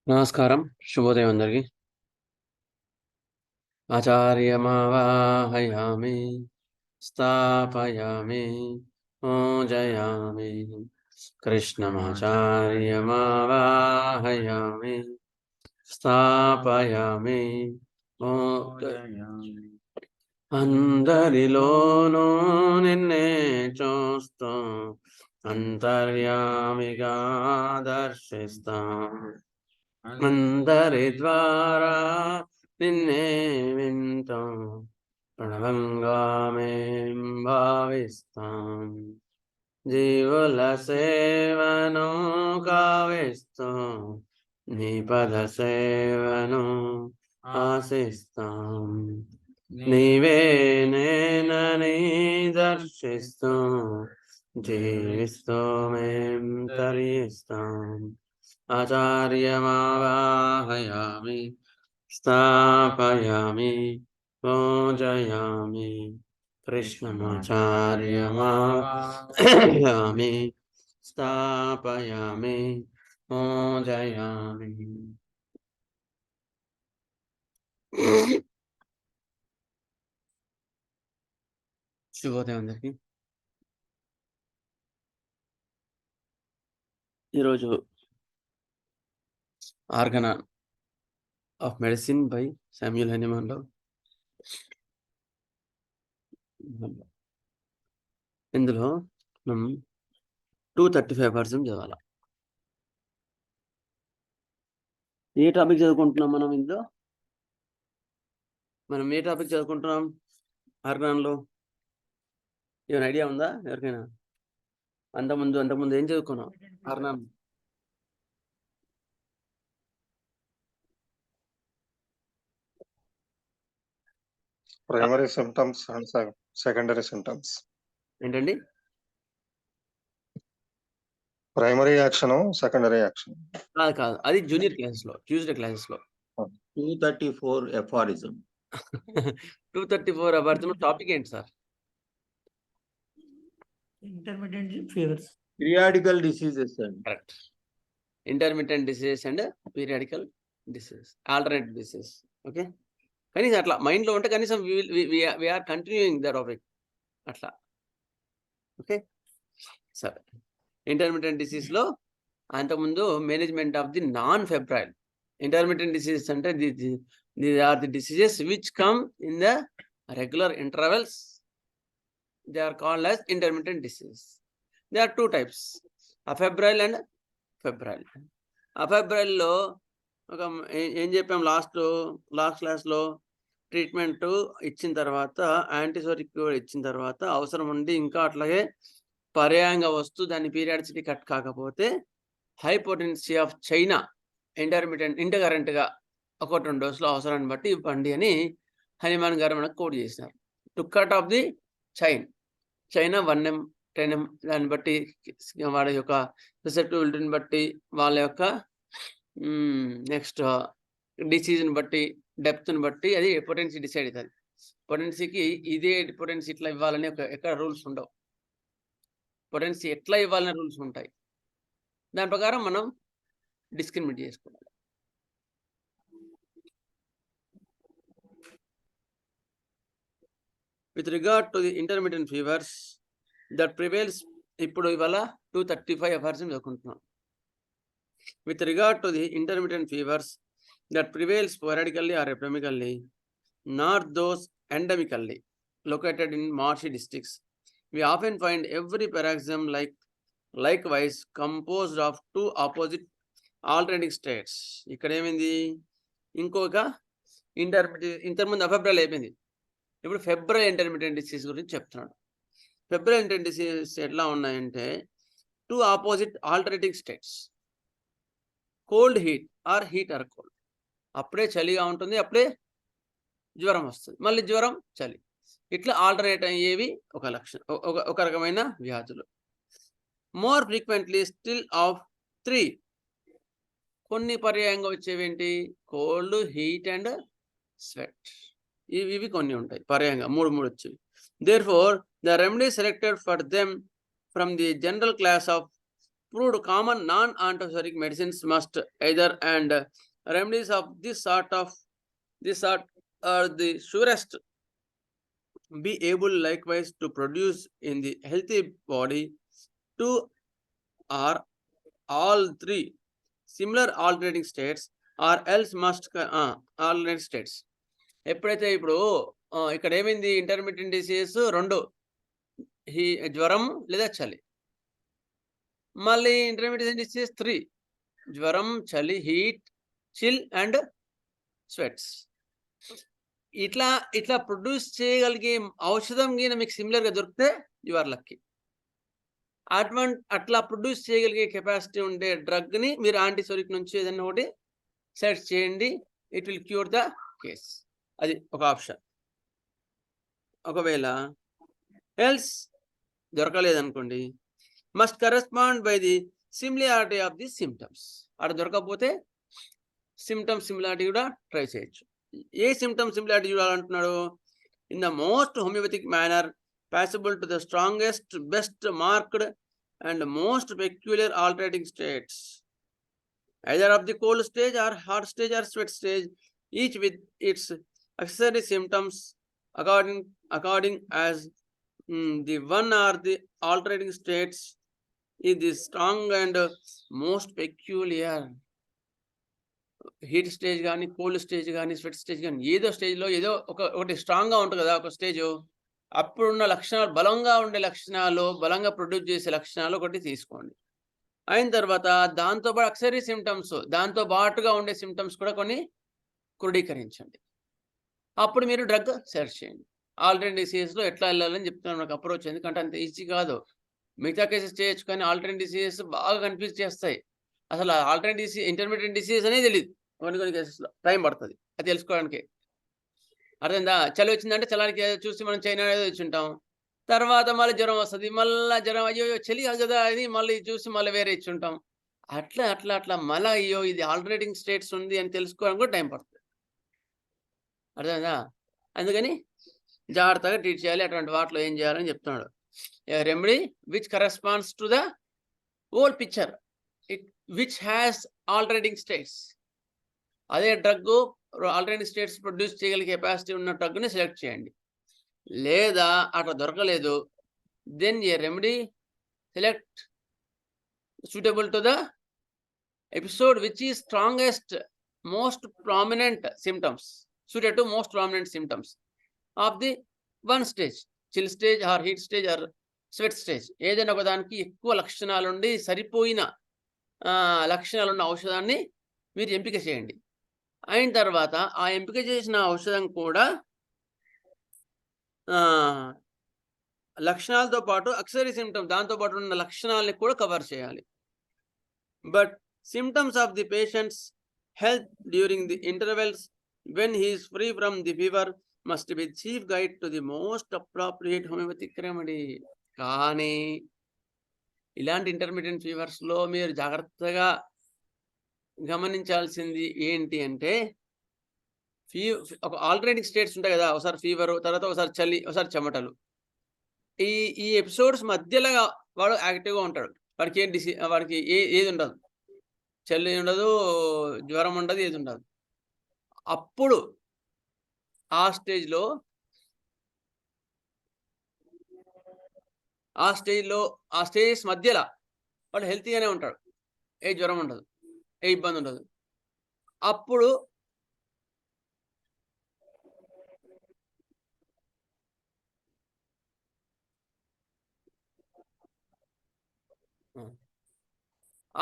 నమస్కారం, శుభోదయం అందరికి. ఆచార్యమావాహయామి స్థాపయామి పూజయామి. కృష్ణమాచార్యమావాహయామి స్థాపయామి పూజయామి. అందరిలోనూ నిన్నే చూస్తూ అంతర్యామిగా దర్శిస్తాం. అందరి ద్వారా నిన్నే వింటాం, ప్రణవంగా మేం భావిస్తాం. జీవుల సేవను కావిస్తూ నీ పద సేవను ఆశిస్తాం. నీవే నేనని దర్శిస్తూ జీవిస్తూ మేం తరిస్తాం. ఆచార్యమావాహయామి స్థాపయామి పూజయామి. కృష్ణమాచార్యమావాహయామి స్థాపయామి పూజయామి. శుభోదయం అందరికి. ఈరోజు organon of medicine by Samuel హెనిమన్లో ఇందులో మనం 235% చదవాలి. ఏ టాపిక్ చదువుకుంటున్నాం మనం ఇందులో? మనం ఏ టాపిక్ చదువుకుంటున్నాం ఆర్గన్లో? ఏమైనా ఐడియా ఉందా ఎవరికైనా? అంతకుముందు ఏం చదువుకున్నాం organon? Primary symptoms and secondary symptoms. ఏంటండి? ప్రైమరీ యాక్షన్, సెకండరీ యాక్షన్ కాదు, అది జూనియర్ క్లాసెస్ లో, ట్యూస్డే క్లాసెస్ లో. 234 ఎఫారిజం. 234 ఎఫారిజం టాపిక్ ఏంటి sir? Intermediate fevers, periodical diseases అండి. Correct. Intermediate diseases and periodical diseases, alternate diseases. Okay, కనీసం అట్లా మైండ్లో ఉంటే కనీసం వీఆర్ కంటిన్యూయింగ్ ద టాపిక్ అట్లా. ఓకే, సరే. ఇంటర్మీడియట్ డిసీజ్లో అంతకుముందు management of the non febrile. Intermediate diseases అంటే these are the diseases which come in the regular intervals. They are called as intermittent disease. There are two types, afebrile and febrile. afebrile లో ఒక ఏం చెప్పాం last క్లాస్లో, treatment ఇచ్చిన తర్వాత యాంటీసోటిక్ ఇచ్చిన తర్వాత అవసరం ఉండి ఇంకా అట్లాగే పర్యాయంగా వస్తూ దాని పీరియాడిసిటీ కట్ కాకపోతే హైపోటెన్సీ ఆఫ్ చైనా ఇంటర్కరెంట్గా 1-2 డోసులు అవసరాన్ని బట్టి ఇవ్వండి అని హనుమాన్ గారు మనకు కోడ్ చేసినారు. To cut off the China 1M 10M దాన్ని బట్టి వాళ్ళ యొక్క రిసెప్టిబిలిటీని బట్టి వాళ్ళ యొక్క నెక్స్ట్ డిసీజ్ని బట్టి డెప్త్ని బట్టి అది పొటెన్సీ డిసైడ్ అవుతుంది. పొటెన్సీకి ఇదే పొటెన్సీ ఇట్లా ఇవ్వాలని ఎక్కడ రూల్స్ ఉండవు. పొటెన్సీ ఎట్లా ఇవ్వాలనే రూల్స్ ఉంటాయి. దాని ప్రకారం మనం డిస్క్రిమినేట్ చేసుకోవాలి. With regard to the intermediate fevers that prevails, ఇప్పుడు ఇవాళ 235 ఎఫారిజం చదువుకుంటున్నాం. With regard to the intermediate fevers that prevails sporadically or epidemically, not those endemically located in marshy districts, we often find every paroxysm likewise composed of two opposite alternating states. ఇక్కడ ఏమైంది? ఇంకొక ఇంతకుముందు అఫెబ్రైల్ అయిపోయింది, ఇప్పుడు febrile intermediate disease గురించి చెప్తున్నాడు. Febrile intermediate disease ఎట్లా ఉన్నాయంటే, two opposite alternating states, cold heat are heat or cold. అప్పుడే చలిగా ఉంటుంది, అప్పుడే జ్వరం వస్తుంది, మళ్ళీ జ్వరం చలి, ఇట్లా ఆల్టర్నేట్ అయ్యేవి ఒక లక్షణం, ఒక రకమైన వ్యాధులు. మోర్ ఫ్రీక్వెంట్లీ స్టిల్ ఆఫ్ 3, కొన్ని పర్యాయంగా వచ్చేవేంటి? Cold, heat and sweat. ఇవి కొన్ని ఉంటాయి పర్యాయంగా, 3 వచ్చేవి. Therefore the remedy selected for them from the general class of approved common non-antibiotic medicines must either and remedies of this sort are the surest be able likewise to produce in the healthy body 2 or all 3 similar alternating states or else must alternate states. ఎప్పుడైతే ఇప్పుడు ఇక్కడ ఏమైంది intermediate diseases 2 జ్వరం లేదా చలి. మళ్ళీ intermediate diseases 3 జ్వరం, చలి, హీట్, చిల్ అండ్ స్వెట్స్. ఇట్లా ప్రొడ్యూస్ చేయగలిగే ఔషధం గిన మీకు సిమిలర్గా దొరికితే యు ఆర్ లక్కీ. అట్లా ప్రొడ్యూస్ చేయగలిగే కెపాసిటీ ఉండే డ్రగ్ని మీరు యాంటీసోరిక్ నుంచి ఏదైనా ఒకటి సెర్చ్ చేయండి. It will cure the case. అది ఒక ఆప్షన్. ఒకవేళ ఎల్స్ దొరకలేదనుకోండి, must correspond by the similarity of the symptoms. అక్కడ దొరకకపోతే సిమ్టమ్స్ సిమిలారిటీ కూడా ట్రై చేయొచ్చు. ఏ సిమ్టమ్ సిమిలారిటీ చూడాలంటున్నాడు? In the most homoeopathic manner passable to the strongest, best marked and most peculiar alternating states, either of the cold stage or hot stage or sweat stage, each with its accessory symptoms according as the one or the alternating states is the strong and most peculiar. Heat stage కానీ, cold stage కానీ, sweat stage కానీ, ఏదో స్టేజ్లో ఏదో ఒకటి స్ట్రాంగ్గా ఉంటుంది కదా ఒక స్టేజ్. అప్పుడున్న లక్షణాలు, బలంగా ఉండే లక్షణాలు, బలంగా ప్రొడ్యూస్ చేసే లక్షణాలు ఒకటి తీసుకోండి. అయిన తర్వాత దాంతోపాటు అక్సరీ సిమ్టమ్స్, దాంతో పాటుగా ఉండే సిమ్టమ్స్ కూడా కొన్ని క్రోడీకరించండి. అప్పుడు మీరు డ్రగ్ సెర్చ్ చేయండి. ఆల్టర్నేట్ డిసీజెస్లో ఎట్లా వెళ్ళాలని చెప్తున్నాను నాకు అప్రోచ్. ఎందుకంటే అంత ఈజీ కాదు. మిగతా కేసెస్ చేయొచ్చు కానీ ఆల్టర్నేట్ డిసీజెస్ బాగా కన్ఫ్యూజ్ చేస్తాయి. అసలు ఆల్టర్నేట్ డిసీజ్, ఇంటర్మీడియట్ డిసీజెస్ అనేది తెలియదు. కొన్ని కేసెస్లో టైం పడుతుంది అది తెలుసుకోవడానికి. అర్థమైందా? చలి వచ్చిందంటే చలానికి చూసి మనం చైనా ఏదో ఇచ్చుంటాం. తర్వాత మళ్ళీ జ్వరం వస్తుంది, మళ్ళీ జ్వరం అయ్యో చలి కాదు కదా అది మళ్ళీ చూసి మళ్ళీ వేరే ఇచ్చుంటాం. అట్లా మళ్ళీ అయ్యో ఇది ఆల్టర్నేటింగ్ స్టేట్స్ ఉంది అని తెలుసుకోవడానికి కూడా టైం పడుతుంది. అర్థమైందా? అందుకని జాగ్రత్తగా ట్రీట్ చేయాలి. అటువంటి వాటిలో ఏం చేయాలని చెప్తున్నాడు. Remedy which corresponds to the whole picture which has alternating states. అదే డ్రగ్ ఆల్టర్నేటివ్ స్టేట్స్ ప్రొడ్యూస్ చేయగలిగే కెపాసిటీ ఉన్న డ్రగ్ని సెలెక్ట్ చేయండి. లేదా అట్లా దొరకలేదు, then a remedy select suitable to the episode which is strongest most prominent symptoms, suited to most prominent symptoms of the one stage, chill stage or heat stage or sweat stage. ఏదైనా ఒక దానికి ఎక్కువ లక్షణాలు ఉండి సరిపోయిన లక్షణాలు ఉన్న ఔషధాన్ని మీరు ఎంపిక చేయండి. అయిన తర్వాత ఆ ఎంపిక చేసిన ఔషధం కూడా లక్షణాలతో పాటు అక్సరీ సిమ్టమ్స్, దాంతోపాటు ఉన్న లక్షణాలని కూడా కవర్ చేయాలి. But symptoms of the patients health during the intervals when he is free from the fever must be chief guide to the most appropriate homeopathic remedy. కానీ ఇలాంటి ఇంటర్మీడియట్ ఫీవర్స్లో మీరు జాగ్రత్తగా గమనించాల్సింది ఏంటి అంటే, ఒక ఆల్టర్నేటింగ్ స్టేట్స్ ఉంటాయి కదా, ఒకసారి ఫీవర్, తర్వాత ఒకసారి చలి, ఒకసారి చెమటలు. ఈ ఎపిసోడ్స్ మధ్యలో వాడు యాక్టివ్గా ఉంటాడు. వాడికి ఏది ఉండదు, చలి ఉండదు, జ్వరం ఉండదు, ఏది ఉండదు. అప్పుడు ఆ స్టేజ్ మధ్యలో వాడు హెల్తీగానే ఉంటాడు, ఏ జ్వరం ఉండదు, ఏ ఇబ్బంది ఉండదు. అప్పుడు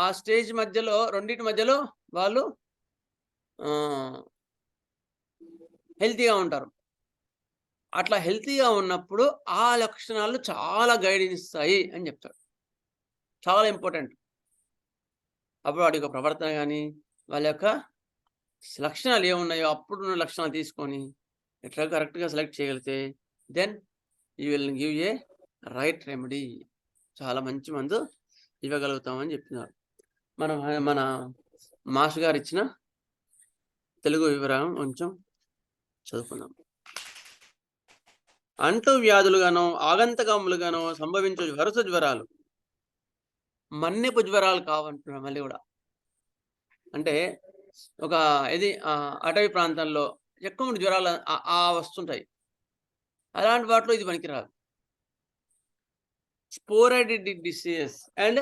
ఆ స్టేజ్ మధ్యలో, రెండింటి మధ్యలో వాళ్ళు హెల్తీగా ఉంటారు. అట్లా హెల్తీగా ఉన్నప్పుడు ఆ లక్షణాలు చాలా గైడెన్స్ ఇస్తాయి అని చెప్తాడు. చాలా ఇంపార్టెంట్. అప్పుడు వాడి యొక్క ప్రవర్తన కానీ, వాళ్ళ యొక్క లక్షణాలు ఏమున్నాయో అప్పుడున్న లక్షణాలు తీసుకొని ఎట్లా కరెక్ట్గా సెలెక్ట్ చేయగలిగితే then you will give a right remedy. చాలా మంచి మందు ఇవ్వగలుగుతామని చెప్తున్నారు. మన మాస్టర్ గారు ఇచ్చిన తెలుగు వివరం కొంచెం చదువుకుందాం. అంటు వ్యాధులుగానో ఆగంతకములుగానో సంభవించే వరుస జ్వరాలు మన్నెపు జ్వరాలు కావంటున్నారు మళ్ళీ కూడా. అంటే ఒక ఇది అటవీ ప్రాంతంలో ఎక్కువ జ్వరాలు వస్తుంటాయి. అలాంటి వాటిలో ఇది పనికిరాదు. Sporadic diseases and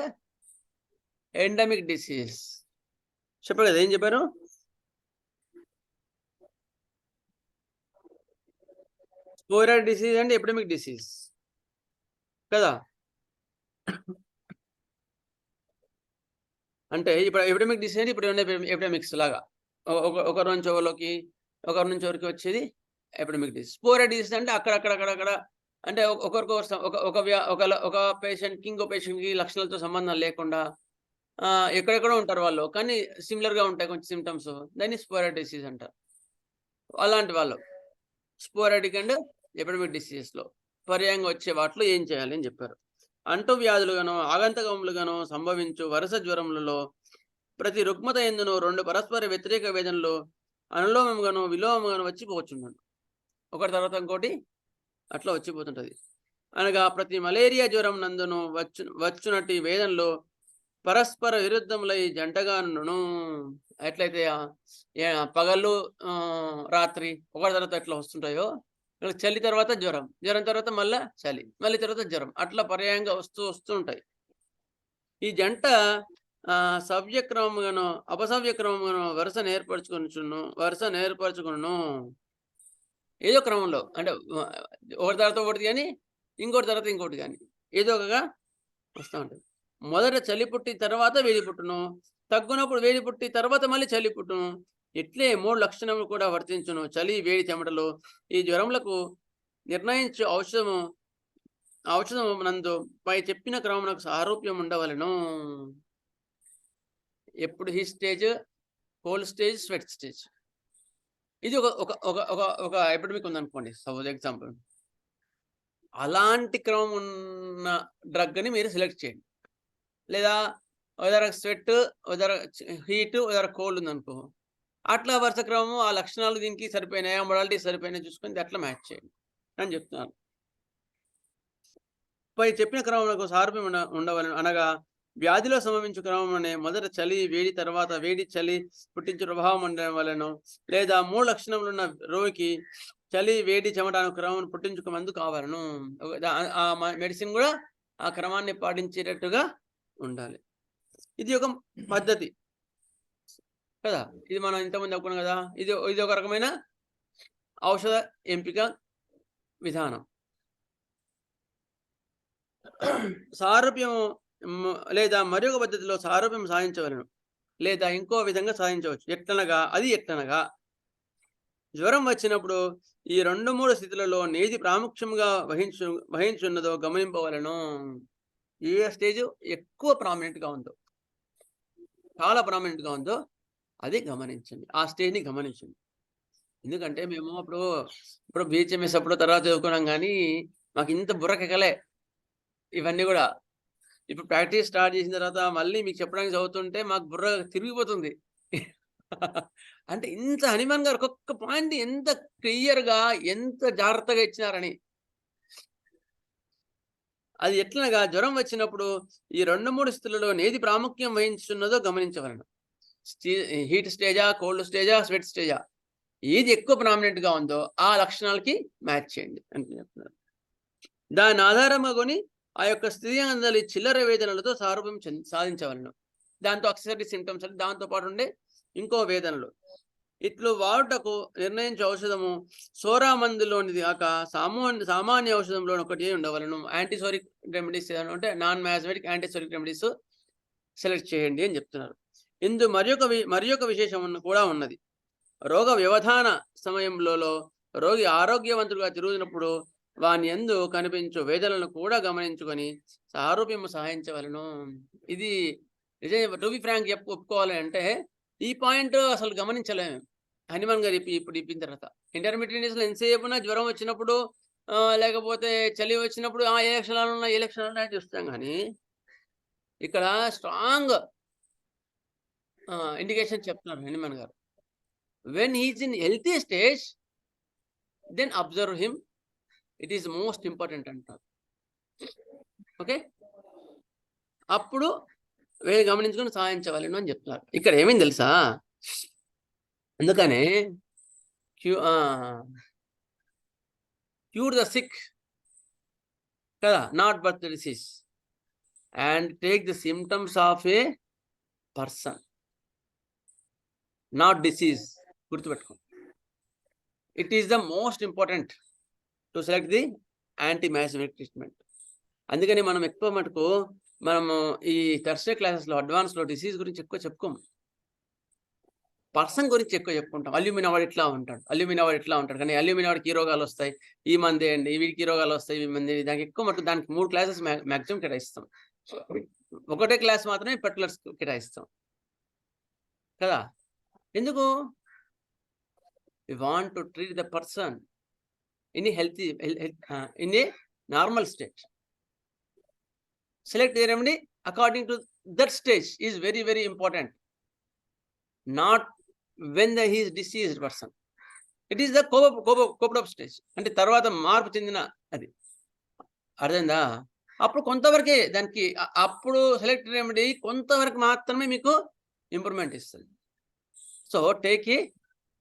endemic disease చెప్పారు కదా, ఏం చెప్పారు? Sporadic disease and epidemic disease కదా. అంటే ఇప్పుడు ఎపిడమిక్ డిసీజ్ అంటే ఇప్పుడు ఎపిడమిక్స్ లాగా ఒకరి నుంచి ఒకరి నుంచి ఒకరికి వచ్చేది ఎపిడమిక్ డిసీజ్. స్పోరాడిక్ డిసీజ్ అంటే అక్కడక్కడ అంటే ఒక పేషెంట్కి ఇంకో పేషెంట్కి లక్షణాలతో సంబంధం లేకుండా ఎక్కడెక్కడో ఉంటారు వాళ్ళు, కానీ సిమిలర్గా ఉంటాయి కొంచెం సిమ్టమ్స్. దాన్ని స్పోరాడిక్ డిసీజ్ అంటారు. అలాంటి వాళ్ళు స్పోరాడిక్ అండ్ ఎపిడమిక్ డిసీజెస్లో పర్యాయంగా వచ్చే వాటిలో ఏం చేయాలి అని చెప్పారు. అంటు వ్యాధులుగాను ఆగంతకములుగాను సంభవించు వరుస జ్వరములలో ప్రతి రుగ్మత ఎందును 2 పరస్పర వ్యతిరేక వేదనలు అనులోమముగాను విలోమముగాను వచ్చిపోవచ్చున్నాను. ఒకటి తర్వాత ఇంకోటి అట్లా వచ్చిపోతుంటది. అనగా ప్రతి మలేరియా జ్వరం నందును వచ్చునట్టి వేదనలు పరస్పర విరుద్ధములై జంటగాను ఎట్లయితే పగళ్ళు రాత్రి ఒకటి తర్వాత ఎట్లా వస్తుంటాయో, చలి తర్వాత జ్వరం, జ్వరం తర్వాత మళ్ళీ చలి, మళ్ళీ తర్వాత జ్వరం, అట్లా పర్యాయంగా వస్తూ ఉంటాయి. ఈ జంట సవ్యక్రమముగాను అపసవ్యక్రమముగాను వరుస నేర్పరచుకును ఏదో క్రమంలో, అంటే ఒకటి తర్వాత ఒకటి కానీ ఇంకోటి తర్వాత ఇంకోటి కానీ ఏదో ఒకగా వస్తూ ఉంటుంది. మొదట చలి పుట్టి తర్వాత వేడి పుట్టును, తగ్గునప్పుడు వేడి పుట్టి తర్వాత మళ్ళీ చలి పుట్టును. ఇట్లే 3 లక్షణములు కూడా వర్తించును. చలి, వేడి, చెమటలు ఈ జ్వరములకు నిర్ణయించు ఔషధము నందు పై చెప్పిన క్రమమునకు సారూప్యం ఉండవలెను. ఎప్పుడు heat stage, cold stage, sweat stage. ఇది ఒక ఎపిడమిక్ ఉందనుకోండి, సపోజ్ ఎగ్జాంపుల్. అలాంటి క్రమం ఉన్న డ్రగ్ని మీరు సెలెక్ట్ చేయండి. లేదా ఉదర స్వెట్, ఉదర హీట్, ఉదర కోల్డ్ ఉందనుకో, అట్లా వరుస క్రమము ఆ లక్షణాలు దీనికి సరిపోయినాయా, మొడాలిటీ సరిపోయినాయి చూసుకొని అట్లా మ్యాచ్ చేయండి అని చెప్తున్నాను. పై చెప్పిన క్రమమునకు సారూప్యం ఉండవలను. అనగా వ్యాధిలో సంభవించు క్రమం అనే మొదట చలి, వేడి, తర్వాత వేడి, చలి పుట్టించు ప్రభావం ఉండడం వలన, లేదా 3 లక్షణములున్న రోగికి చలి, వేడి, చెమట అనే క్రమం పుట్టించుకు మందు కావాలను. ఆ మెడిసిన్ కూడా ఆ క్రమాన్ని పాటించేటట్టుగా ఉండాలి. ఇది ఒక పద్ధతి కదా. ఇది మనం ఇంతకుముందు అనుకున్నాం కదా. ఇది ఒక రకమైన ఔషధ ఎంపిక విధానం. సారూప్యం లేదా మరొక పద్ధతిలో సారూప్యం సాధించవలను, లేదా ఇంకో విధంగా సాధించవచ్చు. ఎట్లనగా జ్వరం వచ్చినప్పుడు ఈ 2-3 స్థితులలో నేది ప్రాముఖ్యంగా వహించున్నదో గమనింపవలను. ఏ స్టేజ్ ఎక్కువ ప్రామినెంట్గా ఉందో, చాలా ప్రామినెంట్గా ఉందో అది గమనించండి. ఆ స్టేజ్ని గమనించండి. ఎందుకంటే మేము ఇప్పుడు BHMS అప్పుడు తర్వాత చదువుకున్నాం, కానీ మాకు ఇంత బుర్రకెక్కలే ఇవన్నీ కూడా. ఇప్పుడు ప్రాక్టీస్ స్టార్ట్ చేసిన తర్వాత మళ్ళీ మీకు చెప్పడానికి చదువుతుంటే మాకు బుర్ర తిరిగిపోతుంది. అంటే ఇంత హనుమాన్ గారు ఒక్కొక్క పాయింట్ ఎంత క్లియర్గా, ఎంత జాగ్రత్తగా ఇచ్చినారని. అది ఎట్లనగా జ్వరం వచ్చినప్పుడు ఈ 2-3 స్థితులలో నేది ప్రాముఖ్యం వహించున్నదో గమనించవలను. హీట్ స్టేజా, కోల్డ్ స్టేజా, స్వెట్ స్టేజా, ఏది ఎక్కువ ప్రామినెంట్గా ఉందో ఆ లక్షణాలకి మ్యాచ్ చేయండి అని చెప్తున్నారు. దాని ఆధారంగా కొని ఆ యొక్క స్థితి అందలి చిల్లర వేదనలతో సారూప్యం సాధించవలను. దాంతో అక్సెసరీ సిమ్టమ్స్ అంటే దాంతోపాటు ఉండే ఇంకో వేదనలు. ఇట్లు వాడుటకు నిర్ణయించే ఔషధము సోరా మందులోనిది కాక సామాన్య ఔషధంలో ఒకటి ఉండవలను. యాంటీసోరిక్ రెమెడీస్ అంటే నాన్ మ్యాజమెటిక్ యాంటీసోరిక్ రెమెడీస్ సెలెక్ట్ చేయండి అని చెప్తున్నారు. ఇందు మరియొక విశేషం కూడా ఉన్నది. రోగ వ్యవధాన సమయంలో రోగి ఆరోగ్యవంతుడుగా తిరుగుతున్నప్పుడు వాని యందు కనిపించు వేదనలను కూడా గమనించుకొని సారూప్యము సహాయించవలను. ఇది నిజంగా టు బి ఫ్రాంక్ ఒప్పుకోవాలి అంటే ఈ పాయింట్ అసలు గమనించలేము. హనుమాన్ గారు ఇప్పుడు ఇప్పిన తర్వాత ఇంటర్మీడియట్స్లో ఎంతసేపున జ్వరం వచ్చినప్పుడు లేకపోతే చలి వచ్చినప్పుడు ఏ లక్షణాలు ఉన్నాయి చూస్తాం, కానీ ఇక్కడ స్ట్రాంగ్ ఇండికేషన్ చెప్తున్నారు Hanuman garu. When he's in healthy stage then observe him, it is most important అంటారు. ఓకే, అప్పుడు వీళ్ళు గమనించుకొని సాధించవలను అని చెప్తున్నారు. ఇక్కడ ఏమైంది తెలుసా? అందుకనే క్యూర్ ద సిక్ కదా, not but the disease, and take the symptoms of a person, not disease. గుర్తుపెట్టుకో. It is the most important to select the antimiasmatic treatment. అందుకని మనం ఎక్కువ మటుకు మనము ఈ టెర్షియరీ క్లాసెస్లో అడ్వాన్స్లో డిసీజ్ గురించి ఎక్కువ చెప్పుకోము, పర్సన్ గురించి ఎక్కువ చెప్పుకుంటాం. అల్యూమినా వాడు ఇట్లా ఉంటాడు, అల్యూమినా వాడు ఇట్లా ఉంటాడు, కానీ అల్యూమినా వాడికి ఈ రోగాలు వస్తాయి, ఈ మంది అండి, వీడికి ఈ రోగాలు వస్తాయి, ఈ మంది. దానికి ఎక్కువ మటుకు దానికి 3 క్లాసెస్ మ్యాక్సిమం కేటాయిస్తాం. ఒకటే క్లాస్ మాత్రమే పర్టికులర్స్ కేటాయిస్తాం కదా. ఎందుకు? We want to treat the person in a healthy, in a normal state. Select the remedy according to that stage is very, very important. Not when he is diseased person. It is the coped up stage. అంటే తర్వాత మార్పు చెందిన అది అర్థమైందా? అప్పుడు కొంతవరకే దానికి అప్పుడు సెలెక్ట్ రెమెడీ కొంతవరకు మాత్రమే మీకు ఇంప్రూవ్మెంట్ ఇస్తుంది. So take a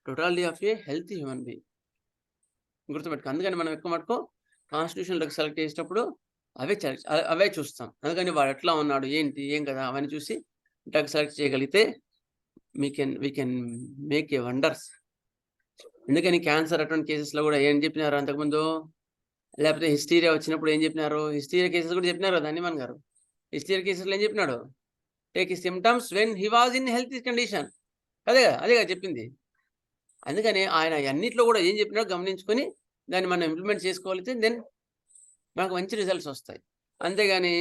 totality of a healthy human being. గుర్తుపెట్టుకో. అందుకని మనం ఎక్కువ మటుకు కాన్స్టిట్యూషన్ డ్రగ్ సెలెక్ట్ చేసేటప్పుడు అవే చూస్తాం. అందుకని వాడు ఎట్లా ఉన్నాడు, ఏంటి, ఏం కదా అవన్నీ చూసి డ్రగ్ సెలెక్ట్ చేయగలిగితే we can make a wonders. ఎందుకని క్యాన్సర్ అటువంటి కేసెస్లో కూడా ఏం చెప్పినారు అంతకుముందు, లేకపోతే హిస్టీరియా వచ్చినప్పుడు ఏం చెప్పినారు, హిస్టీరియా కేసెస్ కూడా చెప్పినారు కదా హనుమాన్ గారు. హిస్టీరియా కేసెస్లో ఏం చెప్పినాడు? Take symptoms when he was in healthy condition. అదే కదా చెప్పింది. అందుకని ఆయన అన్నిట్లో కూడా ఏం చెప్పినాడో గమనించుకొని దాన్ని మనం ఇంప్లిమెంట్ చేసుకోగలిగితే దెన్ మనకు మంచి రిజల్ట్స్ వస్తాయి. అంతేగాని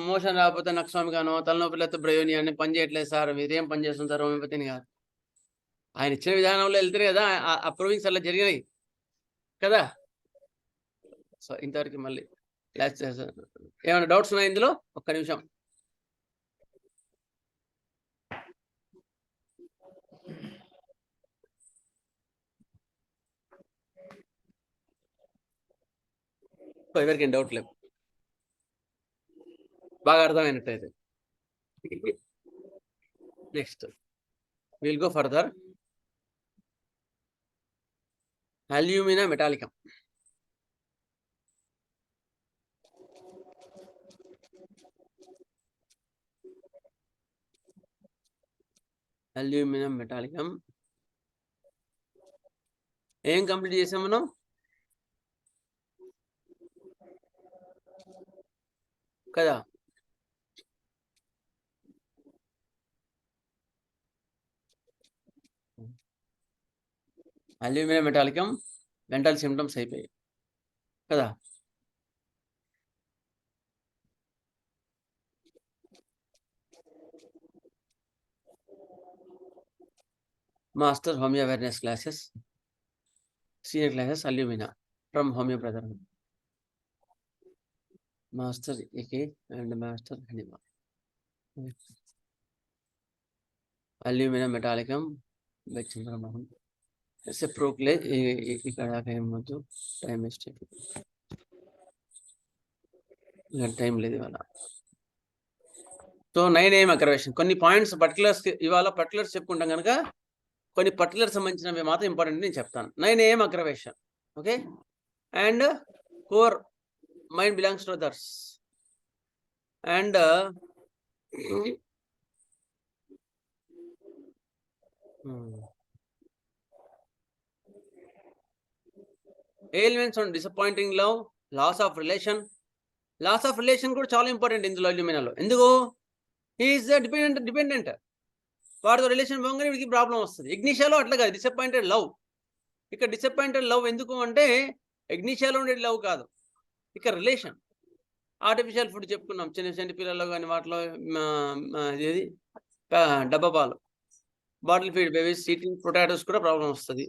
మోషన్ రాకపోతే నక్స్వామి గానో, తలనొప్పి లేకపోతే బ్రయోని అని పని చేయట్లేదు సార్, మీరేం పని చేస్తుంటారు హోమియోపతిని కాదు. ఆయన ఇచ్చిన విధానంలో వెళ్తారు కదా, ఆ ప్రూవింగ్స్ అలా జరిగినాయి కదా. సో ఇంతవరకు మళ్ళీ క్లాస్ చేస్తాను. ఏమైనా డౌట్స్ ఉన్నాయి ఇందులో? ఒక్క నిమిషం. ఎవరికేం డౌట్ లేవు, బాగా అర్థమైనట్టయితే. Next will go further. Alumina metallicum. Aluminium metallicum ఏం కంప్లీట్ చేసాం మనం? కదా. అల్యూమినియం మెటాలికం మెంటల్ సిమ్టమ్స్ అయిపోయాయి కదా. Master homoeo awareness classes, senior classes alumina from homoeo brother, master AK and master హనిమా. Aluminium metallicum by Chandramohan. సెప్రోక్లే ఇక్కడ ఏమొద్దు, టైం వేస్ట్ టైం లేదు ఇవాళ. So 9 AM aggravation. కొన్ని పాయింట్స్ పర్టికులర్స్ ఇవాళ పర్టికులర్స్ చెప్పుకుంటాం కనుక కొన్ని పర్టికులర్ సంబంధించినవి మాత్రం ఇంపార్టెంట్ నేను చెప్తాను. 9 AM aggravation. Okay. And core mind belongs to others. And ailments on disappointing love, loss of relation. Loss of relation కూడా చాలా ఇంపార్టెంట్ ఇందులో అల్యూమినాలో. ఎందుకు? He is dependent. వాడితో రిలేషన్ పోగానే వీడికి ప్రాబ్లం వస్తుంది. ఇగ్నిషియాలో అట్లా కాదు, డిసప్పాయింటెడ్ లవ్. ఇక్కడ డిసప్పాయింటెడ్ లవ్ ఎందుకు అంటే ఇగ్నిషియాలో ఉండేది లవ్ కాదు, ఇక్కడ రిలేషన్. ఆర్టిఫిషియల్ ఫుడ్ చెప్పుకున్నాం, చిన్న పిల్లల్లో కానీ వాటిలో ఏది డబ్బా పాలు, bottle feed babies, eating potatoes కూడా ప్రాబ్లం వస్తుంది.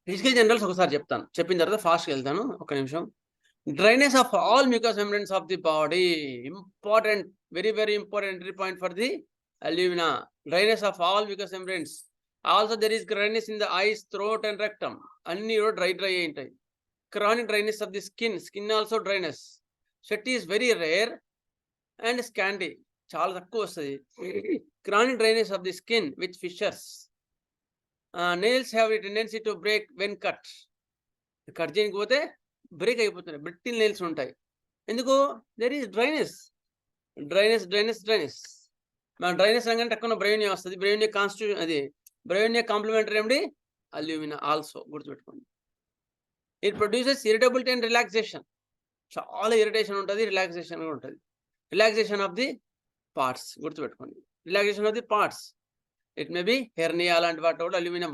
ఫిజికల్ జనరల్స్ ఒకసారి చెప్తాను, చెప్పిన తర్వాత ఫాస్ట్గా వెళ్తాను. ఒక నిమిషం. Dryness of all mucus membranes of the body, important, very very important entry point for the alumina. Dryness of all mucus membranes. Also there is dryness in the ice, throat and rectum. అన్ని కూడా dry అయి ఉంటాయి. chronic dryness of the skin also dryness. Sweat is very rare and scanty. చాలా తక్కువ వస్తుంది. Chronic dryness of the skin with fissures. Nails have a tendency to break when cut. Cut చేయకపోతే break అయిపోతున్నాయి, brittle nails ఉంటాయి. ఎందుకు? There is dryness. మన dryness అనగానే టక్కున బ్రెయినియా వస్తుంది. బ్రెయినియా కాన్స్టిట్యూషన్, అది బ్రెయినియా కాంప్లిమెంటరీ రెమెడీ అల్యూమినా ఆల్సో, గుర్తుపెట్టుకోండి. It produces irritability and relaxation. చాలా ఇరిటేషన్ ఉంటుంది, రిలాక్సేషన్ కూడా ఉంటుంది. రిలాక్సేషన్ ఆఫ్ ది పార్ట్స్, గుర్తుపెట్టుకోండి. Relaxation of the parts. It may be hernia లాంటి వాటి కూడా alumina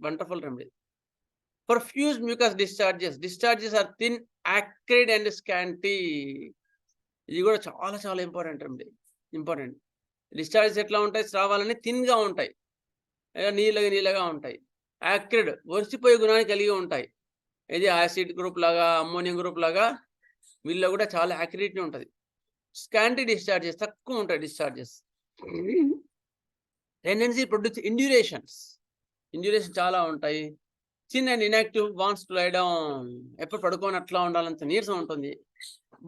wonderful remedy. Profuse mucus discharges are thin, acrid and scanty. ఇది కూడా చాలా ఇంపార్టెంట్. డిశ్చార్జెస్ ఎట్లా ఉంటాయి? స్రావాలని థిన్గా ఉంటాయి, నీళ్ళగా ఉంటాయి. యాక్రిడ్, ఒరిసిపోయే గుణాన్ని కలిగి ఉంటాయి. ఇది యాసిడ్ గ్రూప్ లాగా, అమ్మోనియం గ్రూప్ లాగా వీళ్ళలో కూడా చాలా యాక్రిడిటీ ఉంటుంది. స్కాంటీ డిశ్చార్జెస్, తక్కువ ఉంటాయి డిశ్చార్జెస్. టెండెన్సీ ప్రొడ్యూస్ ఇండ్యూరేషన్ చాలా ఉంటాయి. చిన్ and inactive, wants to lie down, ఎప్పుడు పడుకొని అట్లా ఉండాలంత నీరసం ఉంటుంది.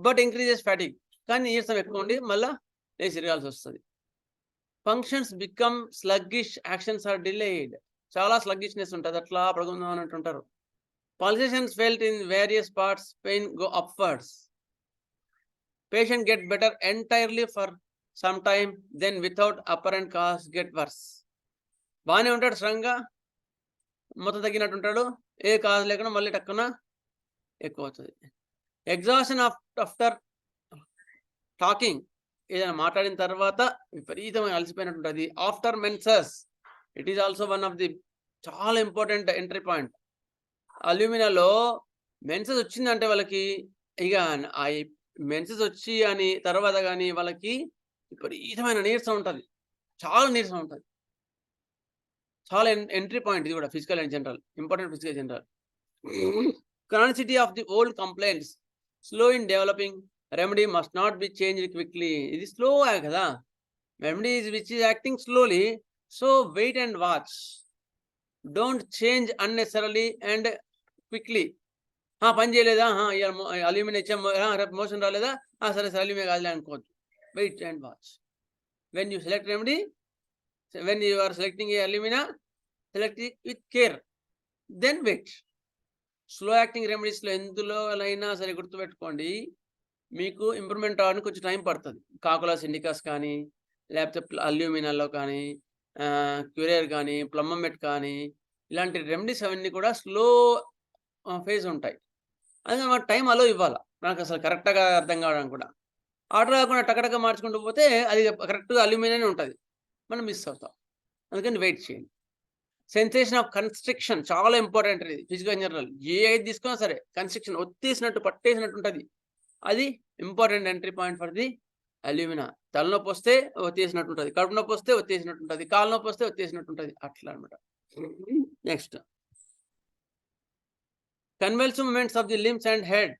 బట్ ఇంక్రీజెస్ ఫ్యాటిక్, కానీ నీరసం ఎక్కువ ఉండి మళ్ళీ లేచి తిరగాల్సి వస్తుంది. Functions become sluggish, actions are delayed. చాలా స్లగ్గిష్నెస్ ఉంటుంది, అట్లా పడుకుందాం అని అంటుంటారు. Pulsations felt in various parts, pain go upwards. Patient get better entirely for some time, then without apparent cause get worse. బాగానే ఉంటాడు, స్ట్రాంగ్గా మొత్తం తగ్గినట్టు ఉంటాడు, ఏ కాజ్ లేకుండా మళ్ళీ టక్కున ఎక్కువ అవుతుంది. ఎగ్జాషన్ ఆఫ్టర్ టాకింగ్, ఏదైనా మాట్లాడిన తర్వాత విపరీతమైన అలసిపోయినట్టు ఉంటుంది. After menses, it is also one of the చాలా ఇంపార్టెంట్ ఎంట్రీ పాయింట్. అల్యూమినాలో మెన్సెస్ వచ్చిందంటే వాళ్ళకి ఇక ఆ మెన్సెస్ వచ్చి అని తర్వాత కానీ వాళ్ళకి విపరీతమైన నీరసం ఉంటుంది, చాలా నీరసం ఉంటుంది. చాలా ఎంట్రీ పాయింట్ ఇది కూడా, physical and general, important physical general. Chronicity of the old complaints, slow in developing, remedy must not be change quickly. ఇది స్లో కదా, remedy which is acting slowly, so wait and watch. Don't change unnecessarily and quickly. పని చేయలేదా, aluminium ఇచ్చాం, రేపు motion రాలేదా, సరే aluminium కాదులే అనుకోవద్దు. Wait and watch. When you select remedy, when you are selecting a alumina, select it with care, then wait. Slow acting remedies లో ఎందులో అయినా సరే గుర్తుపెట్టుకోండి, మీకు ఇంప్రూవ్మెంట్ అవడానికి కొంచెం టైం పడుతుంది. కాకులాస్ ఇండికాస్ కానీ, లేకపోతే అల్యూమినాలో కానీ, క్యూరియర్ కానీ, ప్లమ్మమెట్ కానీ, ఇలాంటి రెమెడీస్ అవన్నీ కూడా స్లో ఫేజ్ ఉంటాయి. అది మనకు టైం అలో ఇవ్వాలి, మనకు అసలు కరెక్ట్గా అర్థం కావడానికి కూడా. ఆర్డర్ కాకుండా టకటక మార్చుకుంటూ పోతే అది కరెక్ట్గా అల్యూమినియం ఉంటుంది, మనం మిస్ అవుతాం. అందుకని వెయిట్ చేయండి. సెన్సేషన్ ఆఫ్ కన్స్ట్రిక్షన్ చాలా ఇంపార్టెంట్. ఇది ఫిజికల్ జనరల్ ఏది తీసుకున్నా సరే, కన్స్ట్రిక్షన్ ఒత్తేసినట్టు పట్టేసినట్టు ఉంటుంది, అది important entry point for the alumina. తలనొప్పి వస్తే ఒత్తేసినట్టు ఉంటుంది, కడుపు నొప్పి వస్తే ఒత్తేసినట్టు ఉంటుంది, కాలు నొప్పి వస్తే ఒత్తేసినట్టు ఉంటుంది, అట్లా అనమాట. Next, convulsive movements of the limbs and head,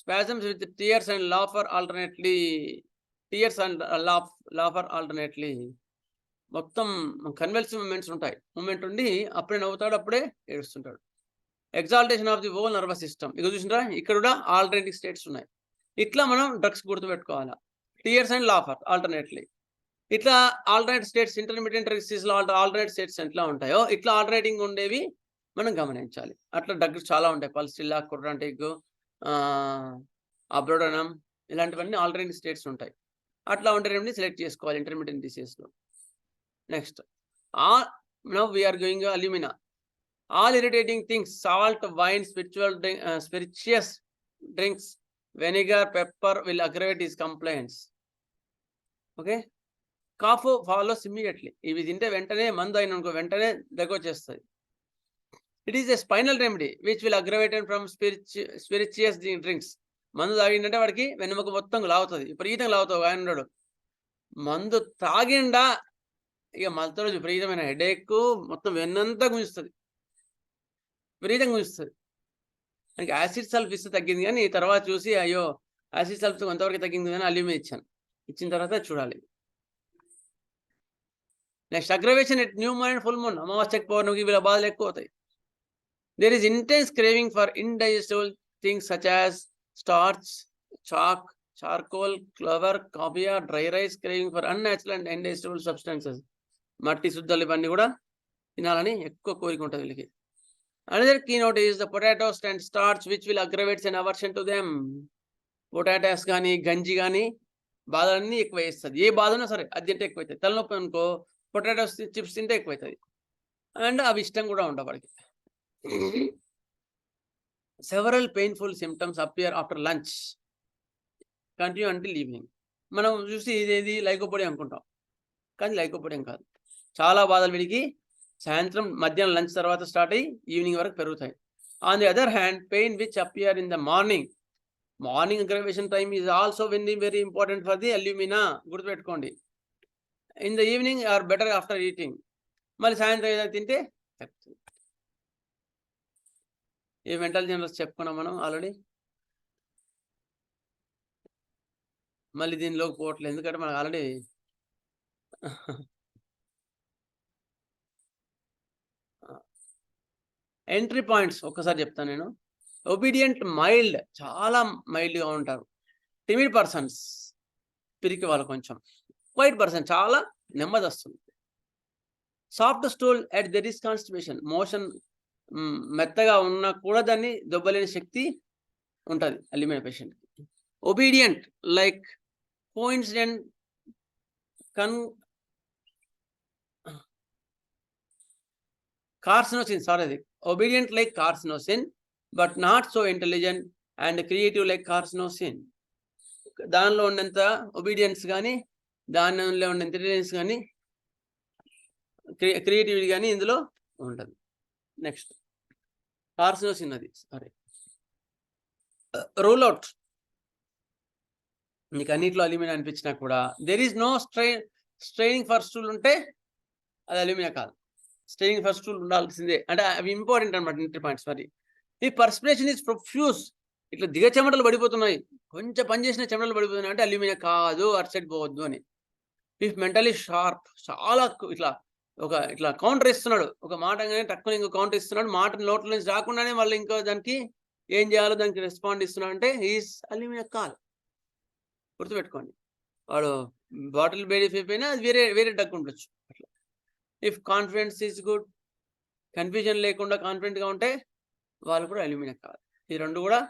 spasms with tears and laughter alternately. మొత్తం కన్వల్సివ్ మూమెంట్స్ ఉంటాయి, మూమెంట్ ఉండి అప్పుడే నవ్వుతాడు, అప్పుడే ఏడుస్తుంటాడు. Exaltation of the whole nervous system, ఇక చూసినరా ఇక్కడ కూడా ఆల్టర్నేటివ్ స్టేట్స్ ఉన్నాయి. ఇట్లా మనం డ్రగ్స్ గుర్తుపెట్టుకోవాలా. టీయర్స్ అండ్ లాఫర్ ఆల్టర్నేట్లీ, ఇట్లా ఆల్టర్నేట్ స్టేట్స్, ఇంటర్మీడియట్ డిసీజ్లో ఆల్టర్నేట్ స్టేట్స్ ఎట్లా ఉంటాయో ఇట్లా ఆల్టర్నేటింగ్ ఉండేవి మనం గమనించాలి. అట్లా డ్రగ్స్ చాలా ఉంటాయి, పల్స్టిల్లా, కుర్రాంటిక్, అబ్రోడనం, ఇలాంటివన్నీ ఆల్టర్నేటివ్ స్టేట్స్ ఉంటాయి. అట్లా ఉంటే సెలెక్ట్ చేసుకోవాలి ఇంటర్మీడియట్ డిసీజ్లో. Next, now we are going to alumina. All irritating things, salt, wine, spirituous drinks, vinegar, pepper will aggravate his complaints. Okay, cough follows immediately. ఇవి తింటే వెంటనే మందు అయిన వెంటనే దగ్గు వచ్చేస్తుంది. It is a spinal remedy which will aggravate from spirituous drinks. మందు తాగిందంటే వాడికి వెన్నెముక మొత్తం లాగుతుంది, విపరీతంగా లాగుతావు. ఆయన ఉన్నాడు మందు తాగిండా ఇక మళ్ళీ రోజు విపరీతమైన హెడేక్, మొత్తం వెన్నంతా గుంజుతుంది, విపరీతంగా గుంజుతుంది. మనకి యాసిడ్ సల్ఫ్ ఇస్తే తగ్గింది, కానీ తర్వాత చూసి అయ్యో యాసిడ్ సల్ఫ్ కొంతవరకు తగ్గింది కానీ అల్యూమినియం ఇచ్చాను, ఇచ్చిన తర్వాత చూడాలి. Next, aggravation at new moon and full moon, అమావాస్యకు పౌర్ణమికి వీళ్ళ బాధలు ఎక్కువ అవుతాయి. There is intense craving for indigestible things such as starch, chalk, charcoal, clover, coffee, dry rice, craving for unnatural and indigestible substances. మట్టి శుద్ధలు ఇవన్నీ కూడా తినాలని ఎక్కువ కోరిక ఉంటుంది వీళ్ళకి. Another keynote is the potatoes and starch which will aggravate an aversion to them. Potatoes కానీ గంజి కానీ బాధలన్నీ ఎక్కువ వేస్తుంది. ఏ బాధనా సరే అది తింటే ఎక్కువ అవుతుంది. తలనొప్పి అనుకో పొటాటోస్ చిప్స్ తింటే ఎక్కువ అవుతుంది. అండ్ అవి ఇష్టం కూడా ఉండవు వాడికి. Several painful symptoms appear after lunch, continue until evening. మనం చూసి ఇదేది లైకోపోడియం అనుకుంటాం, కానీ లైకోపోడియం కాదు. చాలా బాధలు వీడికి సాయంత్రం మధ్యాహ్నం లంచ్ తర్వాత స్టార్ట్ అయ్యి ఈవినింగ్ వరకు పెరుగుతాయి. On the other hand pain which appear in the morning aggravation time is also very important for the alumina. గుర్తుపెట్టుకోండి. In the evening are better after eating. మళ్ళీ సాయంత్రం ఏదైనా తింటే ఈ మెంటల్ జనరల్స్ చెప్పుకున్నాం మనం ఆల్రెడీ. మళ్ళీ దీనిలోకి పోవట్లేదు ఎందుకంటే మనకు ఆల్రెడీ ఎంట్రీ పాయింట్స్ ఒక్కసారి చెప్తాను నేను. ఒబీడియంట్ మైల్డ్, చాలా మైల్డ్గా ఉంటారు. టిమిడ్ పర్సన్స్ పిరికి వాళ్ళు కొంచెం. క్వైట్ పర్సన్ చాలా నెమ్మది వస్తుంది. Soft stool at there is constipation. Motion మెత్తగా ఉన్నా కూడా దాన్ని దొబ్బలేని శక్తి ఉంటుంది aluminium patient. Obedient like coincident carcinosin, sorry, obedient like carcinosin, but not so intelligent and creative like carcinosin. దానిలో ఉన్నంత ఒబీడియన్స్ కానీ దానిలో ఉన్న ఇంటెలిజెన్స్ కానీ క్రియేటివిటీ కానీ ఇందులో ఉండదు. నెక్స్ట్ కార్సినోసిన్, అది సారీ రూల్ అవుట్. నీకు అన్నిట్లో అల్యూమినియం అనిపించినా కూడా there is no straining for stool ఉంటే అది అల్యూమినియం కాదు. స్ట్రెయినింగ్ ఫస్ట్ రూల్ ఉండాల్సిందే. అంటే అవి ఇంపార్టెంట్ అనమాట ఎంట్రీ పాయింట్స్. మరి ఈ పర్స్పిరేషన్ ఈజ్ ప్రొఫ్యూస్. ఇట్లా దిగ చెమటలు పడిపోతున్నాయి, కొంచెం పని చేసిన చెమటలు పడిపోతున్నాయి అంటే అల్యూమినియం కాదు, అటు సైడ్ పోవద్దు అని. ఇఫ్ మెంటలీ షార్ప్, చాలా ఇట్లా కౌంటర్ ఇస్తున్నాడు. ఒక మాట కానీ తక్కువ ఇంకో కౌంటర్ ఇస్తున్నాడు. మాట నోట్ల నుంచి రాకుండానే వాళ్ళు ఇంకో దానికి ఏం చేయాలో దానికి రెస్పాండ్ ఇస్తున్నాడు అంటే ఈజ్ అల్యూమినియం కాదు. గుర్తుపెట్టుకోండి. వాడు బాటిల్ బేడీ అయిపోయినా అది వేరే డగ్ ఉండొచ్చు. అట్లా if confidence is good, confusion లేకుండా కాన్ఫిడెంట్గా ఉంటే వాళ్ళు కూడా అల్యూమినియం కాదు. ఈ రెండు కూడా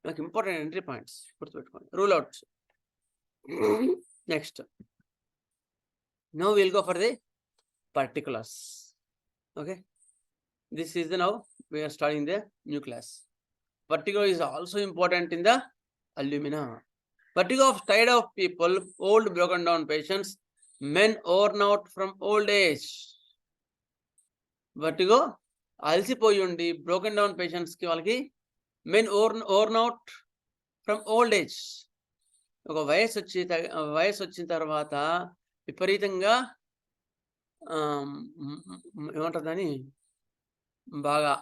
నాకు ఇంపార్టెంట్ ఎంట్రీ పాయింట్స్, గుర్తుపెట్టుకోండి. Rule outs. Next now will go for the particulars. Okay, this is the now we are starting the new class. Vertigo is also important in the alumina. Vertigo of tired of people, old broken down patients, men worn out from old age. Vertigo అలసిపోయి ఉండి broken down పేషెంట్స్కి వాళ్ళకి men worn out from old age. ఒక వయసు వచ్చిన తర్వాత విపరీతంగా ఏమంటారు దాన్ని, బాగా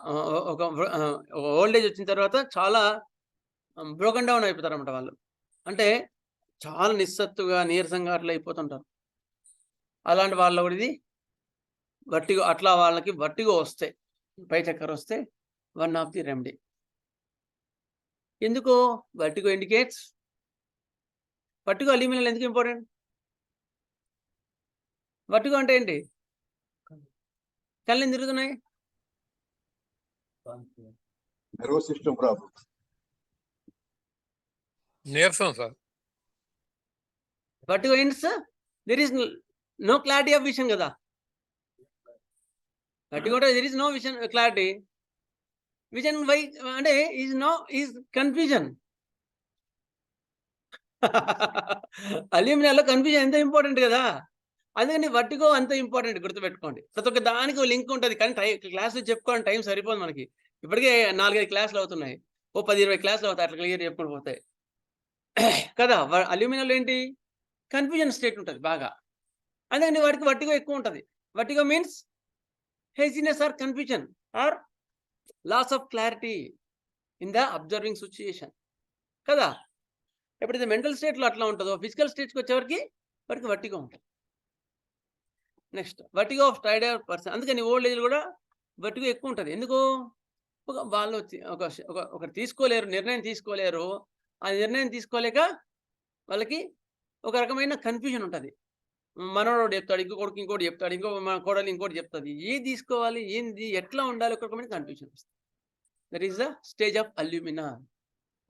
ఒక ఓల్డ్ ఏజ్ వచ్చిన తర్వాత చాలా బ్రోకెన్ డౌన్ అయిపోతారు అన్నమాట వాళ్ళు. అంటే చాలా నిస్సత్తుగా నీరసంగా అట్లా అయిపోతుంటారు. అలాంటి వాళ్ళ కూడా ఇది వర్టిగో. అట్లా వాళ్ళకి వర్టిగో వస్తే, పై చక్కర వస్తే వన్ ఆఫ్ ది రెమెడీ. ఎందుకు వర్టిగో ఇండికేట్స్? వర్టిగో అల్యూమినియం ఎందుకు ఇంపార్టెంట్? వర్టిగో అంటే ఏంటి? కళ్ళు ఎందుకు తిరుగుతున్నాయి? nervous system problem. నీరసం sir. Vertigo means there is no clarity of vision కదా. వర్టిగో అంటే there is no vision clarity. Vision why అంటే ఈజ్ కన్ఫ్యూజన్. అల్యూమినియంలో కన్ఫ్యూజన్ ఎంత ఇంపార్టెంట్ కదా, అందుకని వర్టిగో అంత ఇంపార్టెంట్. గుర్తుపెట్టుకోండి. ప్రతి ఒక్క దానికి లింక్ ఉంటుంది, కానీ క్లాసులు చెప్పుకోవడానికి టైం సరిపోదు మనకి. ఇప్పటికే 4-5 క్లాసులు అవుతున్నాయి, ఓ 10-20 క్లాసులు అవుతాయి అట్లా క్లియర్ చెప్పుకొని పోతాయి కదా. అల్యూమినియంలో ఏంటి, కన్ఫ్యూజన్ స్టేట్ ఉంటుంది బాగా, అందుకని వాటికి వర్టిగో ఎక్కువ ఉంటుంది. Vertigo means haziness or confusion or loss of clarity in the observing situation కదా. ఎప్పుడైతే మెంటల్ స్టేట్లో అట్లా ఉంటుందో ఫిజికల్ స్టేట్కి వచ్చేవరకు వాటికి వర్టిగో ఉంటుంది. Next vertigo of tired person. అందుకని ఓల్డ్ ఏజ్ కూడా వర్టిగో ఎక్కువ ఉంటుంది. ఎందుకు? వాళ్ళు ఒక తీసుకోలేరు, నిర్ణయం తీసుకోలేరు. ఆ నిర్ణయం తీసుకోలేక వాళ్ళకి ఒక రకమైన కన్ఫ్యూజన్ ఉంటది. మనవడు చెప్తాడు, ఇంకో కొడుకు ఇంకోటి చెప్తాడు, మన కోడలు ఇంకోటి చెప్తది. ఏది తీసుకోవాలి? ఏంది? ఎట్లా ఉండాలి? ఒక రకమైన కన్ఫ్యూజన్ వస్తుంది. That is the stage of alumina.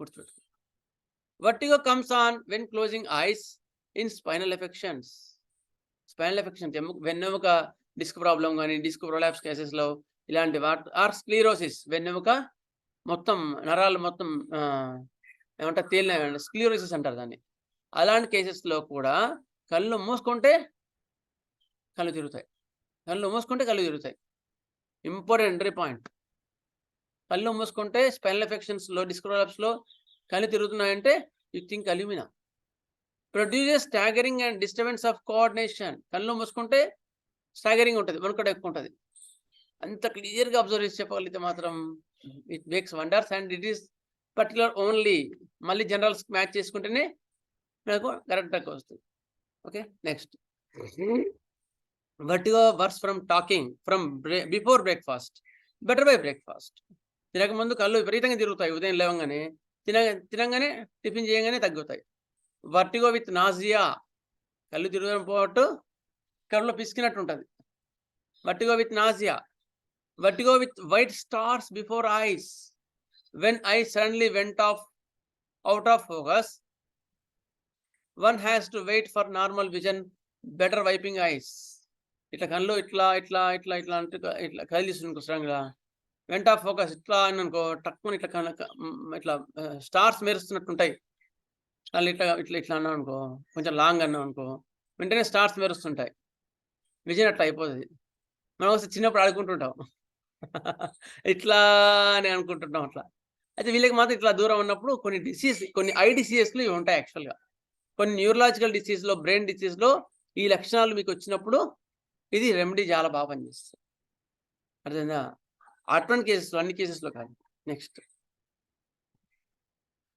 గుర్తుపెట్టుకో. Vertigo comes on when closing eyes in spinal affections. Spinal affection వెన్నెముక డిస్క్ ప్రాబ్లం కానీ, డిస్క్ ప్రొలాప్స్ కేసెస్లో ఇలాంటి ఆర్ స్క్లీరోసిస్, వెన్నెముక మొత్తం నరాలు మొత్తం ఏమంటారు తేలిన స్క్లీరోసిస్ అంటారు దాన్ని. అలాంటి కేసెస్లో కూడా కళ్ళు మూసుకుంటే కళ్ళు తిరుగుతాయి. కళ్ళు మూసుకుంటే కళ్ళు తిరుగుతాయి. Important entry point. కళ్ళు మూసుకుంటే స్పైనల్ ఎఫెక్షన్స్లో, డిస్క్ ప్రొలాప్స్లో కళ్ళు తిరుగుతున్నాయంటే you think alumina. Produces staggering and disturbance of coordination. కళ్ళు మూసుకుంటే స్టాగరింగ్ ఉంటుంది, వణుకడ ఎక్కువ ఉంటుంది. అంత క్లియర్గా అబ్జర్వ్ చేసి చెప్పగలిగితే మాత్రం it makes wonders. And it is particular only. మళ్ళీ జనరల్స్ మ్యాచ్ చేసుకుంటేనే మనకు కరెక్ట్గా వస్తుంది. Okay, next. Vertigo worse from talking from before breakfast better by breakfast. తినకముందు కళ్ళు విపరీతంగా తిరుగుతాయి. ఉదయం లేవగానే తినగానే టిఫిన్ చేయగానే తగ్గుతాయి. Vertigo with nausea. కళ్ళు తిరగడం పోవట్టు కళ్ళలో పిసికినట్టు ఉంటుంది. Vertigo with nausea. Vertigo with white stars before eyes. When eyes suddenly went out of focus, one has to wait for normal vision, better wiping ice. ఇట్లా కళ్ళు ఇట్లా ఇట్లా ఇట్లా ఇట్లా అంటే ఇట్లా కదిలిస్తుంది స్ట్రాంగ్గా. వెంట ఆఫ్ ఫోకస్ ఇట్లా అని అనుకో, టక్కుని ఇట్లా ఇట్లా స్టార్స్ మెరుస్తున్నట్టుంటాయి. కళ్ళు ఇట్లా ఇట్లా ఇట్లా అన్నాం అనుకో, కొంచెం లాంగ్ అన్నాం అనుకో, వెంటనే స్టార్స్ మెరుస్తుంటాయి. విజన్ అట్లా అయిపోతుంది. మనం వస్తే చిన్నప్పుడు ఆడుకుంటుంటాం ఇట్లా అని అనుకుంటుంటాం అట్లా. అయితే వీళ్ళకి మాత్రం ఇట్లా దూరం ఉన్నప్పుడు కొన్ని ఐ డిసీజెస్లు ఇవి ఉంటాయి. యాక్చువల్గా కొన్ని న్యూరలాజికల్ డిసీజ్లో, బ్రెయిన్ డిసీజ్లో ఈ లక్షణాలు మీకు వచ్చినప్పుడు ఇది రెమెడీ చాలా బాగా పనిచేస్తుంది. అర్థమైందా? అటువంటి కేసెస్లో, అన్ని కేసెస్లో కాదు. Next,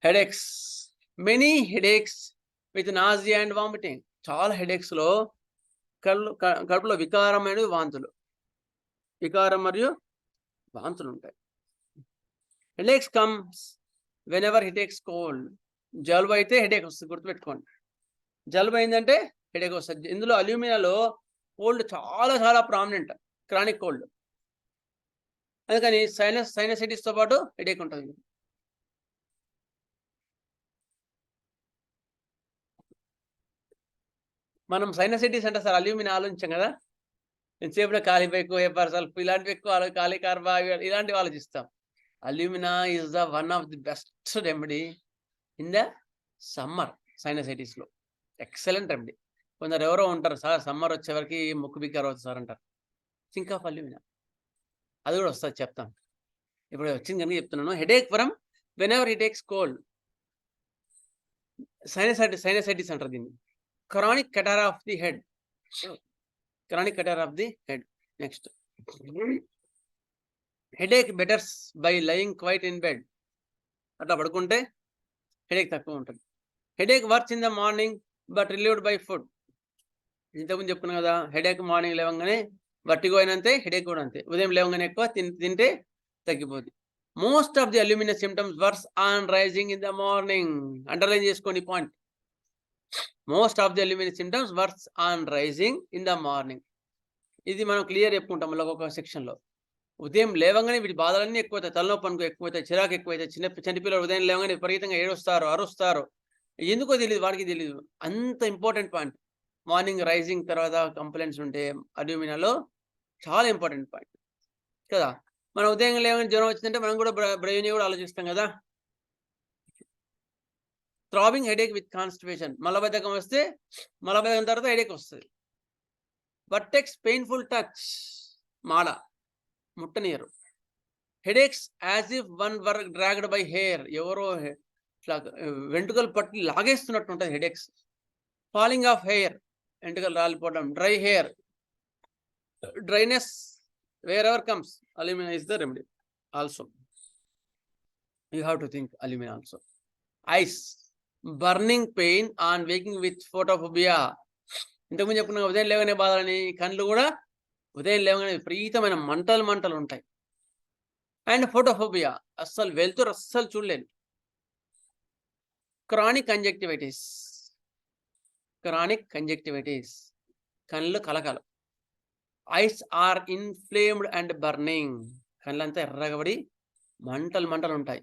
headaches. Many headaches with nausea and vomiting. చాలా హెడేక్స్లో కడుపులో వికారమైన వికారం మరియు వాంతులు ఉంటాయి. Headaches comes whenever he takes cold. జలుబు అయితే హెడేక్ వస్తుంది, గుర్తుపెట్టుకోండి. జలుబు అయిందంటే హెడేక్ వస్తుంది. ఇందులో అల్యూమినాలో కోల్డ్ చాలా చాలా ప్రామినెంట్, క్రానిక్ కోల్డ్. అందుకని సైనసైటిస్తో పాటు హెడేక్ ఉంటుంది. మనం సైనసైటిస్ అంటే సార్ అల్యూమినా ఆలోచించాం కదా. ఎంతసేపులో కాలిపైకు, ఎపర్సల్ఫ్ ఇలాంటివి ఎక్కువ, కాలికార్బా ఇలాంటివి ఆలోచిస్తాం. Alumina is the one of the best remedy in the summer సైనసైటిస్లో. Excellent remedy. కొందరు ఎవరో ఉంటారు, సార్ సమ్మర్ వచ్చేవరకు ముక్కు బిక్కారు అవుతుంది సార్ అంటారు. Think of alumina. అది కూడా వస్తుంది, చెప్తాం. ఇప్పుడు వచ్చింది కనుక చెప్తున్నాను. Headache from whenever he takes cold. Sinusitis అంటారు దీన్ని. Chronic catarrh of the head. Chronic catarrh of the head. Next, headache betters by lying quiet in bed. అట్లా పడుకుంటే హెడేక్ తక్కువ ఉంటుంది. Headache worse in the morning but relieved by food. ఇంతకుముందు చెప్పుకున్నాం కదా, headache morning లేవగానే వర్టిగో అయినంతే, headache కూడా అంతే. ఉదయం లేవగానే ఎక్కువ తింటే తగ్గిపోద్ది. Most of the alumina symptoms worse on rising in the morning. Underline చేసుకోండి point. Most of the alumina symptoms worse on rising in the morning. ఇది మనం క్లియర్ చెప్పుకుంటాం మళ్ళీ ఒక సెక్షన్లో. ఉదయం లేవగానే వీటి బాధలన్నీ ఎక్కువవుతాయి. తలనొప్పి అనుకో ఎక్కువైతాయి, చిరాకు ఎక్కువైతాయి. చిన్నపిల్లలు ఉదయం లేవగానే విపరీతంగా ఏడుస్తారు, అరుస్తారు. ఎందుకో తెలియదు, వాడికి తెలియదు. అంత ఇంపార్టెంట్ పాయింట్. మార్నింగ్ రైజింగ్ తర్వాత కంప్లైంట్స్ ఉంటే అల్యూమినాలో చాలా ఇంపార్టెంట్ పాయింట్ కదా. మనం ఉదయం లేవగానే జ్వరం వచ్చిందంటే మనం కూడా బ్రెయిన్ కూడా ఆలోచిస్తాం కదా. Throbbing headache with constipation. మలబద్ధకం వస్తే మలబద్ధకం తర్వాత హెడేక్ వస్తుంది. Vertex painful touch. మాడ ముట్టనియరు. Headaches as if one were dragged by hair. ఎవరో ఇట్లా వెంట్రుకలు పట్టి లాగేస్తున్నట్టు ఉంటుంది హెడేక్స్. Falling of hair. వెంట్రుకలు రాలిపోవడం. Dry hair. Dryness wherever comes. Alumina is the remedy also. You have to think alumina also. Eyes. Burning pain on waking with photophobia. ఇంతకుముందు చెప్పుకున్న ఉదయం లేవనే బాధలని, కళ్ళు కూడా ఉదయం లేవగానే విపరీతమైన మంటలు ఉంటాయి. అండ్ ఫోటోఫోబియా, అస్సలు వెళ్తురు అస్సలు చూడలేను. క్రానిక్ కంజక్టివిటీస్, కళ్ళు కలకలం. Eyes are inflamed and burning, కళ్ళంతా ఎర్రగబడి మంటలు ఉంటాయి.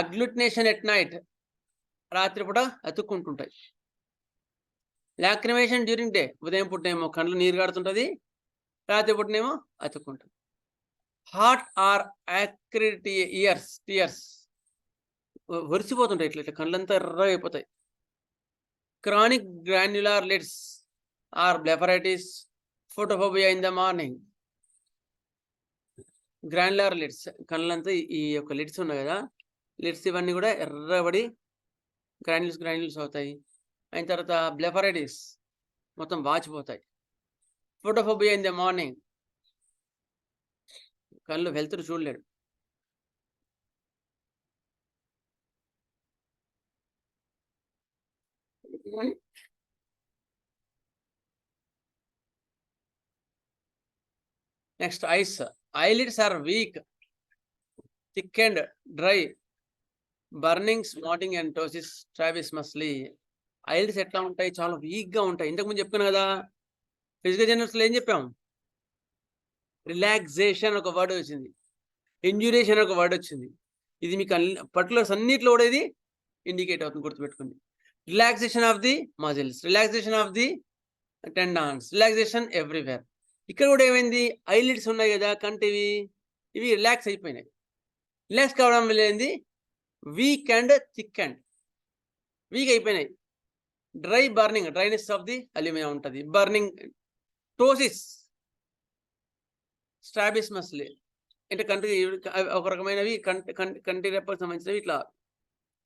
అగ్లుటినేషన్ ఎట్ నైట్, రాత్రిపూట అతుక్కుంటుంటాయి. లాక్రిమేషన్ డ్యూరింగ్ డే, ఉదయం పూటనేమో కళ్ళు నీరు గాడుతుంటది, రాత్రి పూటనేమో అతుక్కుంటుంది. హార్ట్ ఆర్ యాక్రిడ్ టియర్స్, ఒరిసిపోతుంటాయి, ఇట్లా కళ్ళంతా ఎర్రగా అయిపోతాయి. Chronic granular lids or blepharitis, photophobia in the morning. Granular lids, కళ్ళంతా ఈ యొక్క లిడ్స్ ఉన్నాయి కదా, లిడ్స్ ఇవన్నీ కూడా ఎర్రబడి గ్రాన్యుల్స్ అవుతాయి. అయిన తర్వాత బ్లెఫరైటిస్, మొత్తం వాచిపోతాయి. ఫోటోఫోబియా ఇన్ ద మార్నింగ్, కళ్ళు వెళ్తురు చూడలేడు. Next eyes, eyelids are weak, thick and dry, burning, smarting and ptosis, strabismus. Eyelids ఎట్లా ఉంటాయి? చాలా వీక్గా ఉంటాయి. ఇంతకుముందు చెప్పుకున్నాను కదా, ఫిజికల్ జర్నల్స్లో ఏం చెప్పాం? రిలాక్సేషన్ ఒక వర్డ్ వచ్చింది, ఇండ్యూరేషన్ ఒక వర్డ్ వచ్చింది. ఇది మీకు పర్టికులర్స్ అన్నిట్లో కూడా ఇది ఇండికేట్ అవుతుంది, గుర్తుపెట్టుకోండి. Relaxation of the muscles, relaxation of the tendons, relaxation everywhere. ఇక్కడ కూడా ఏమైంది? ఐలిడ్స్ ఉన్నాయి కదా కంటివి, ఇవి రిలాక్స్ అయిపోయినాయి. రిలాక్స్ కావడం వల్ల ఏంది? Weak and thick and weak అయిపోయినాయి. Dry, burning, dryness of the alumina ఉంటుంది. బర్నింగ్, టోసిస్, స్ట్రాబిస్మస్లీ అంటే కంటి ఒక రకమైనవి కంటి రెప్పకు సంబంధించినవి ఇట్లా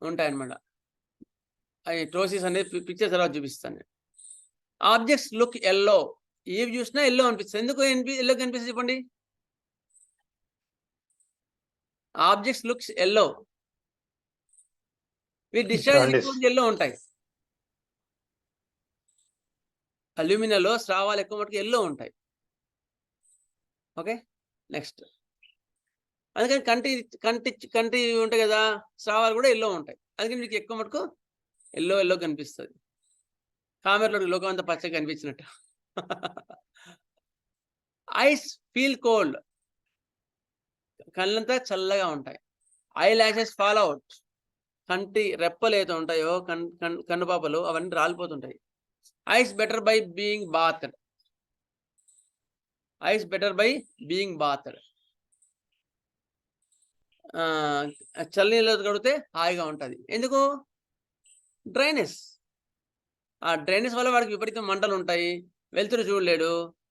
ఉంటాయన్నమాట. అవి టోసిస్ అనేది పిక్చర్ తర్వాత చూపిస్తాను. ఆబ్జెక్ట్స్ లుక్ ఎల్లో, ఏవి చూసినా ఎల్లో అనిపిస్తుంది. ఎందుకు ఎల్లో కనిపిస్తుంది చెప్పండి? Objects looks yellow, discharge yellow ఉంటాయి. అల్యూమినాలో స్రావాలు ఎక్కువ మటుకు ఎల్లో ఉంటాయి. Okay, next. అందుకని కంటి ఉంటాయి కదా, స్రావాలు కూడా ఎల్లో ఉంటాయి. అందుకని మీకు ఎక్కువ మటుకు ఎల్లో కనిపిస్తుంది. కామెర్లో లోకం అంతా పచ్చగా కనిపించినట్టు. ఐస్ ఫీల్ కోల్డ్, కళ్ళంతా చల్లగా ఉంటాయి. ఐ లాషెస్ ఫాల్ అవుట్, కంటి రెప్పలు ఏదో ఉంటాయో కన్నుపాపలు అవన్నీ రాలిపోతుంటాయి. Eyes better by being bathed, eyes better by being bathed. చల్లనీళ్ళతో కడిగితే హాయిగా ఉంటుంది. ఎందుకు? డ్రైనెస్. ఆ డ్రైనెస్ వల్ల వాడికి విపరీతం మంటలు ఉంటాయి, వెళ్తురు చూడలేడు,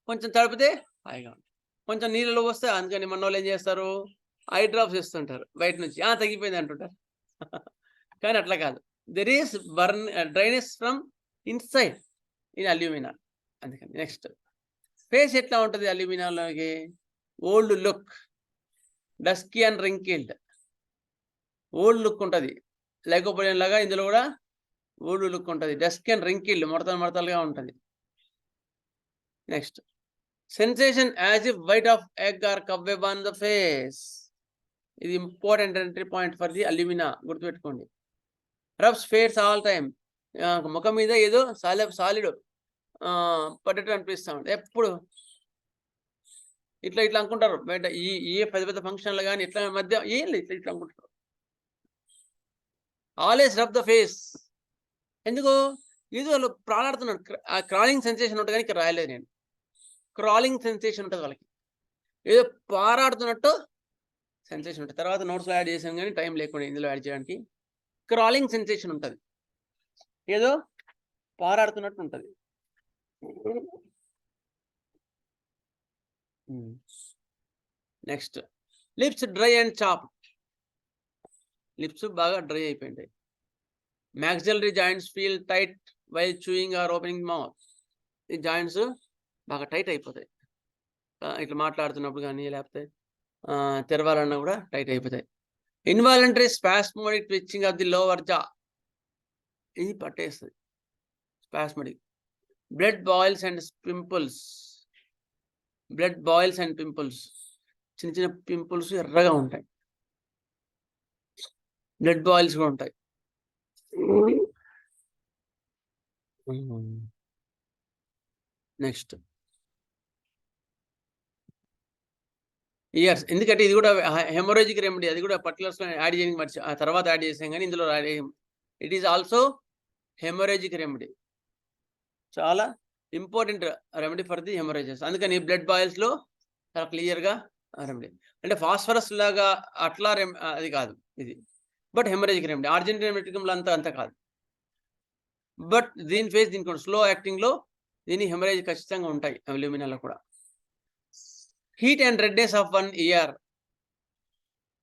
కొంచెం తడిపితే హాయిగా ఉంటుంది. కొంచెం నీళ్ళలో వస్తే, అందుకని మన వాళ్ళు ఏం చేస్తారు? ఐ డ్రాప్స్ ఇస్తుంటారు బయట నుంచి, తగ్గిపోయింది అంటుంటారు. కానీ అట్లా కాదు, there is dryness from inside in alumina. అందుకని నెక్స్ట్, ఫేస్ ఎట్లా ఉంటుంది అల్యూమినాలోకి? Old look, dusky and wrinkled, old look ఉంటుంది. లైకోపోడియం లాగా ఇందులో కూడా ఓల్డ్ లుక్ ఉంటుంది. డస్కీ అండ్ రింకిల్డ్, మడతలుగా ఉంటుంది. Next, sensation as if white of egg or cobweb on the face. ఇది important entry point for the alumina, గుర్తుపెట్టుకోండి. Rubs face all time, ముఖం మీద ఏదో సాలిడ్ పడ్డట్టు అనిపిస్తూ ఉంటుంది ఎప్పుడు. ఇట్లా అనుకుంటారు బయట, ఏ పెద్ద ఫంక్షన్లు కానీ ఇట్లా మధ్య ఏం లేదు, ఇట్లా అనుకుంటారు. Always rub the face. ఎందుకు? ఇది వాళ్ళు ప్రాణాడుతున్నారు. ఆ క్రాలింగ్ సెన్సేషన్ ఉంటుంది, కానీ ఇక్కడ రాయలేదు నేను. క్రాలింగ్ సెన్సేషన్ ఉంటుంది వాళ్ళకి, ఏదో పారాడుతున్నట్టు సెన్సేషన్ ఉంటుంది. తర్వాత నోట్స్లో యాడ్ చేసాను కానీ టైం లేకుండా ఇందులో యాడ్ చేయడానికి. క్రాలింగ్ సెన్సేషన్ ఉంటుంది, ఏదో పారాడుతున్నట్టు ఉంటుంది. Next, lips dry and chap, lips బాగా డ్రై అయిపోయింటాయి. Maxillary joints feel tight while chewing or opening mouth, ఈ జాయింట్స్ బాగా టైట్ అయిపోతాయి ఇట్లా మాట్లాడుతున్నప్పుడు కానీ, లేకపోతే తెరవాలన్నా కూడా టైట్ అయిపోతాయి. Involuntary spasmodic twitching of the lower jaw, ఇది పట్టేస్తుంది spasmodic. Blood boils and pimples, చిన్న చిన్న పింపుల్స్ ఎర్రగా ఉంటాయి. బ్లడ్ బాయిల్స్ కూడా ఉంటాయి. నెక్స్ట్ ఇయర్స్, ఎందుకంటే ఇది కూడా హెమోరేజిక్ రెమెడీ, అది కూడా పర్టికులర్స్ యాడ్ చేయడానికి మర్చి ఆ తర్వాత యాడ్ చేసాం కానీ ఇందులో it is also haemorrhagic remedy, చాలా ఇంపార్టెంట్ రెమెడీ ఫర్ ది హెమోరేజెస్. అందుకని బ్లడ్ బాయిల్స్లో చాలా క్లియర్గా రెమెడీ. అంటే ఫాస్ఫరస్ లాగా అట్లా అది కాదు ఇది, బట్ హెమరేజిక్ రెమెడీ. ఆర్జెంటీనా మెటికంలో అంత కాదు, బట్ దీనికి స్లో యాక్టింగ్లో దీని హెమరేజ్ ఖచ్చితంగా ఉంటాయి అల్యూమినాలో కూడా. Heat and redness of 1 year,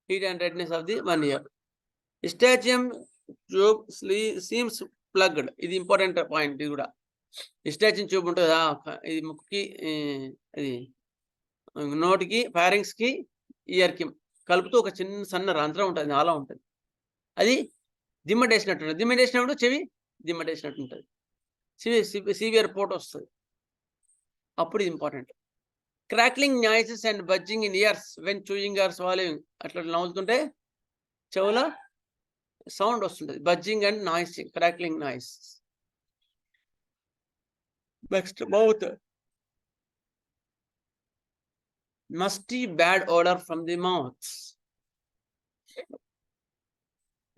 heat and redness of the 1 year. Eustachian tube seems plugged, ఇది ఇంపార్టెంట్ పాయింట్. ఇది కూడా ఇస్టాచియం ట్యూబ్ ఉంటుందా, ఇది ముక్కుకి, అది నోటికి, ఫారింగ్స్కి, ఇయర్కి కలుపుతూ ఒక చిన్న సన్న రంధ్రం ఉంటుంది, నాలా ఉంటుంది. అది దిమ్మటేసినట్టు ఉంటుంది. దిమ్మటేసినప్పుడు చెవి దిమ్మటేసినట్టు ఉంటుంది. సివియర్ పోట్ వస్తుంది. అప్పుడు ఇది important. Crackling noises and buzzing in ears when chewing or swallowing, అట్లా నవ్వుతుంటే చెవుల సౌండ్ వస్తుంటుంది. Buzzing and noising, crackling noise. Next mouth, musty bad odor from the mouth,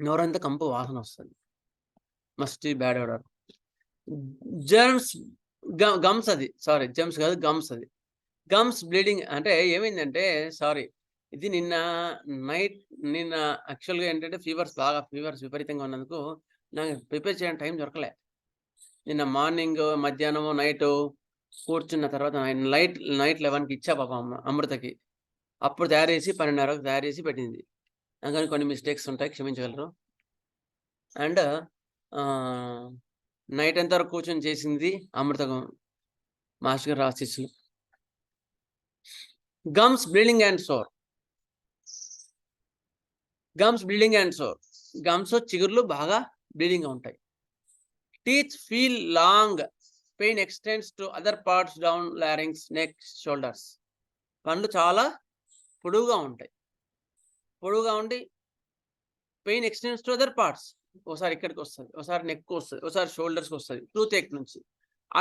నోరంతా కంపు వాసన వస్తుంది. Musty bad odor. Germs, gums, అది సారీ జర్మ్స్ కాదు, గమ్స్. అది గమ్స్ బ్లీడింగ్ అంటే ఏమైందంటే, సారీ ఇది నిన్న యాక్చువల్గా ఏంటంటే ఫీవర్స్ విపరీతంగా ఉన్నందుకు నాకు ప్రిపేర్ చేయడానికి టైం దొరకలే. నిన్న మార్నింగ్, మధ్యాహ్నము, నైట్ కూర్చున్న తర్వాత నైట్ 11కి ఇచ్చా పాప అమృతకి. అప్పుడు తయారు చేసి 12:30 తయారు చేసి పెట్టింది. అందుకని కొన్ని మిస్టేక్స్ ఉంటాయి, క్షమించగలరు. అండ్ నైట్ అంతా కూర్చొని చేసింది అమృతకం, మాస్టర్ గారు ఆశీస్సులు. Gums bleeding and sore, gums bleeding and sore, gums చిగుర్లు బాగా బ్లీడింగ్గా ఉంటాయి. Teeth feel long, pain extends to other parts down larynx, neck, shoulders. పండ్లు చాలా పొడువుగా ఉంటాయి, పొడువుగా ఉండి pain extends to other parts, ఒకసారి ఇక్కడికి వస్తుంది, ఒకసారి నెక్ వస్తుంది, ఒకసారి షోల్డర్స్కి వస్తుంది, టూత్ ఎక్ నుంచి.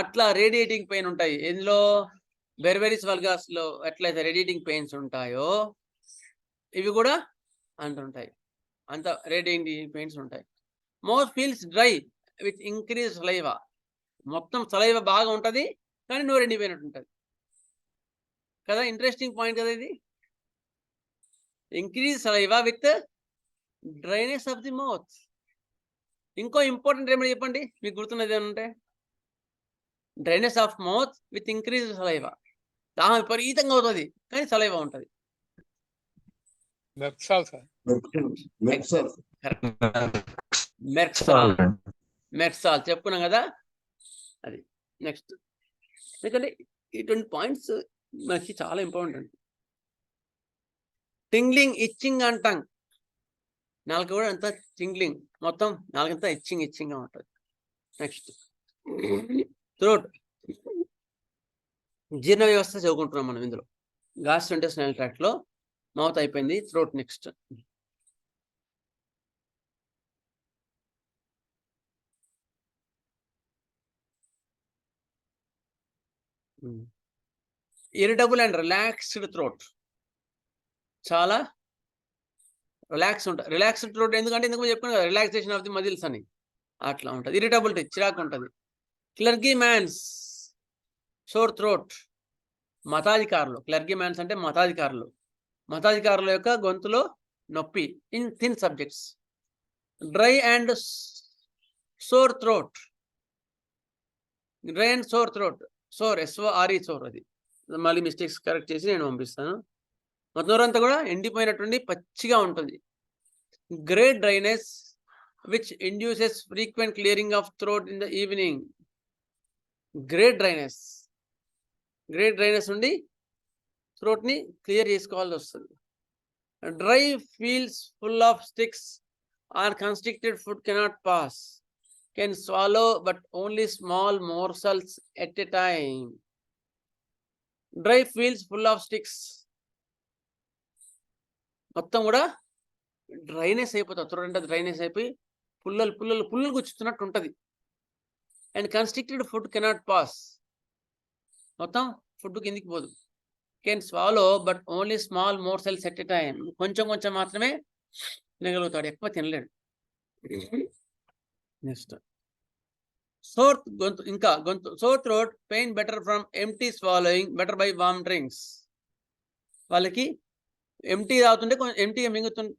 అట్లా రేడియేటింగ్ పెయిన్ ఉంటాయి. ఎందులో బెర్బెరిస్ వల్గాస్లో ఎట్లయితే రేడియేటింగ్ పెయిన్స్ ఉంటాయో ఇవి కూడా అంటుంటాయి, అంత రేడియేటింగ్ పెయిన్స్ ఉంటాయి. Mouth feels dry with increase saliva, మొత్తం సలైవా బాగా ఉంటుంది కానీ నోరు ఎండిపోయినట్టు ఉంటుంది కదా. ఇంట్రెస్టింగ్ పాయింట్ కదా ఇది. Increase saliva with dryness of the mouth. ఇంకో ఇంపార్టెంట్ రెమెడీ చెప్పండి మీకు గుర్తున్నది ఏమంటే, dryness of mouth with increase saliva. దాహం విపరీతంగా అవుతుంది కానీ సలైవా ఉంటుంది. మెర్సాల్ చెప్పుకున్నాం కదా అది. నెక్స్ట్, ఎందుకంటే ఇటువంటి పాయింట్స్ మనకి చాలా important. Tingling, itching and tongue, నాలుగు కూడా అంతా టింగ్లింగ్, మొత్తం నాలుగంతా ఇచ్చింగ్గా ఉంటుంది. నెక్స్ట్ థ్రోట్, జీర్ణ వ్యవస్థ చదువుకుంటున్నాం మనం ఇందులో. గ్యాస్ట్రోఇంటెస్టైనల్ ట్రాక్ట్లో మౌత్ అయిపోయింది, throat next. Irritable and relaxed throat, చాలా రిలాక్స్ ఉంటుంది. రిలాక్స్డ్ థ్రోట్ ఎందుకంటే ఇందుకు చెప్పుకున్నాను కదా, రిలాక్సేషన్ ఆఫ్ ది మజిల్స్ అని. అట్లా ఉంటుంది. ఇరిటబిలిటీ, చిరాకు ఉంటుంది. క్లర్గీ మ్యాన్స్, షోర్ థ్రోట్, మతాధికారులు. క్లర్గీ మ్యాన్స్ అంటే మతాధికారులు, మతాధికారుల యొక్క గొంతులో నొప్పి in thin subjects. Dry and sore throat, dry and sore throat, sore SORE sore. అది మళ్ళీ మిస్టేక్స్ కరెక్ట్ చేసి నేను పంపిస్తాను. మొత్తం అంతా కూడా ఎండిపోయినటువంటి పచ్చిగా ఉంటుంది. Great dryness which induces frequent clearing of throat in the evening. Great dryness నుండి థ్రోట్ని క్లియర్ చేసుకోవాల్సి వస్తుంది. Dry feels full of sticks or constricted food cannot pass, can swallow but only small morsels at a time. Dry feels full of sticks, మొత్తం కూడా dryness అయిపోతుంది. Throat అంటే dryness అయిపోయి పుల్లలు గుచ్చుతున్నట్టు ఉంటుంది. And constricted food cannot pass. మొత్తం food కిందికి పోదు. Can swallow but only small morsels at a time. కొంచెం మాత్రమే తినగలుగుతాడు, ఎక్కువ తినలేడు. నెక్స్ట్ సోర్ గొంతు sore throat pain better from empty swallowing better by warm drinks. వాళ్ళకి ఎంటీ తాగుతుంటే కొంచెం ఎంటీగా మింగుతుంది.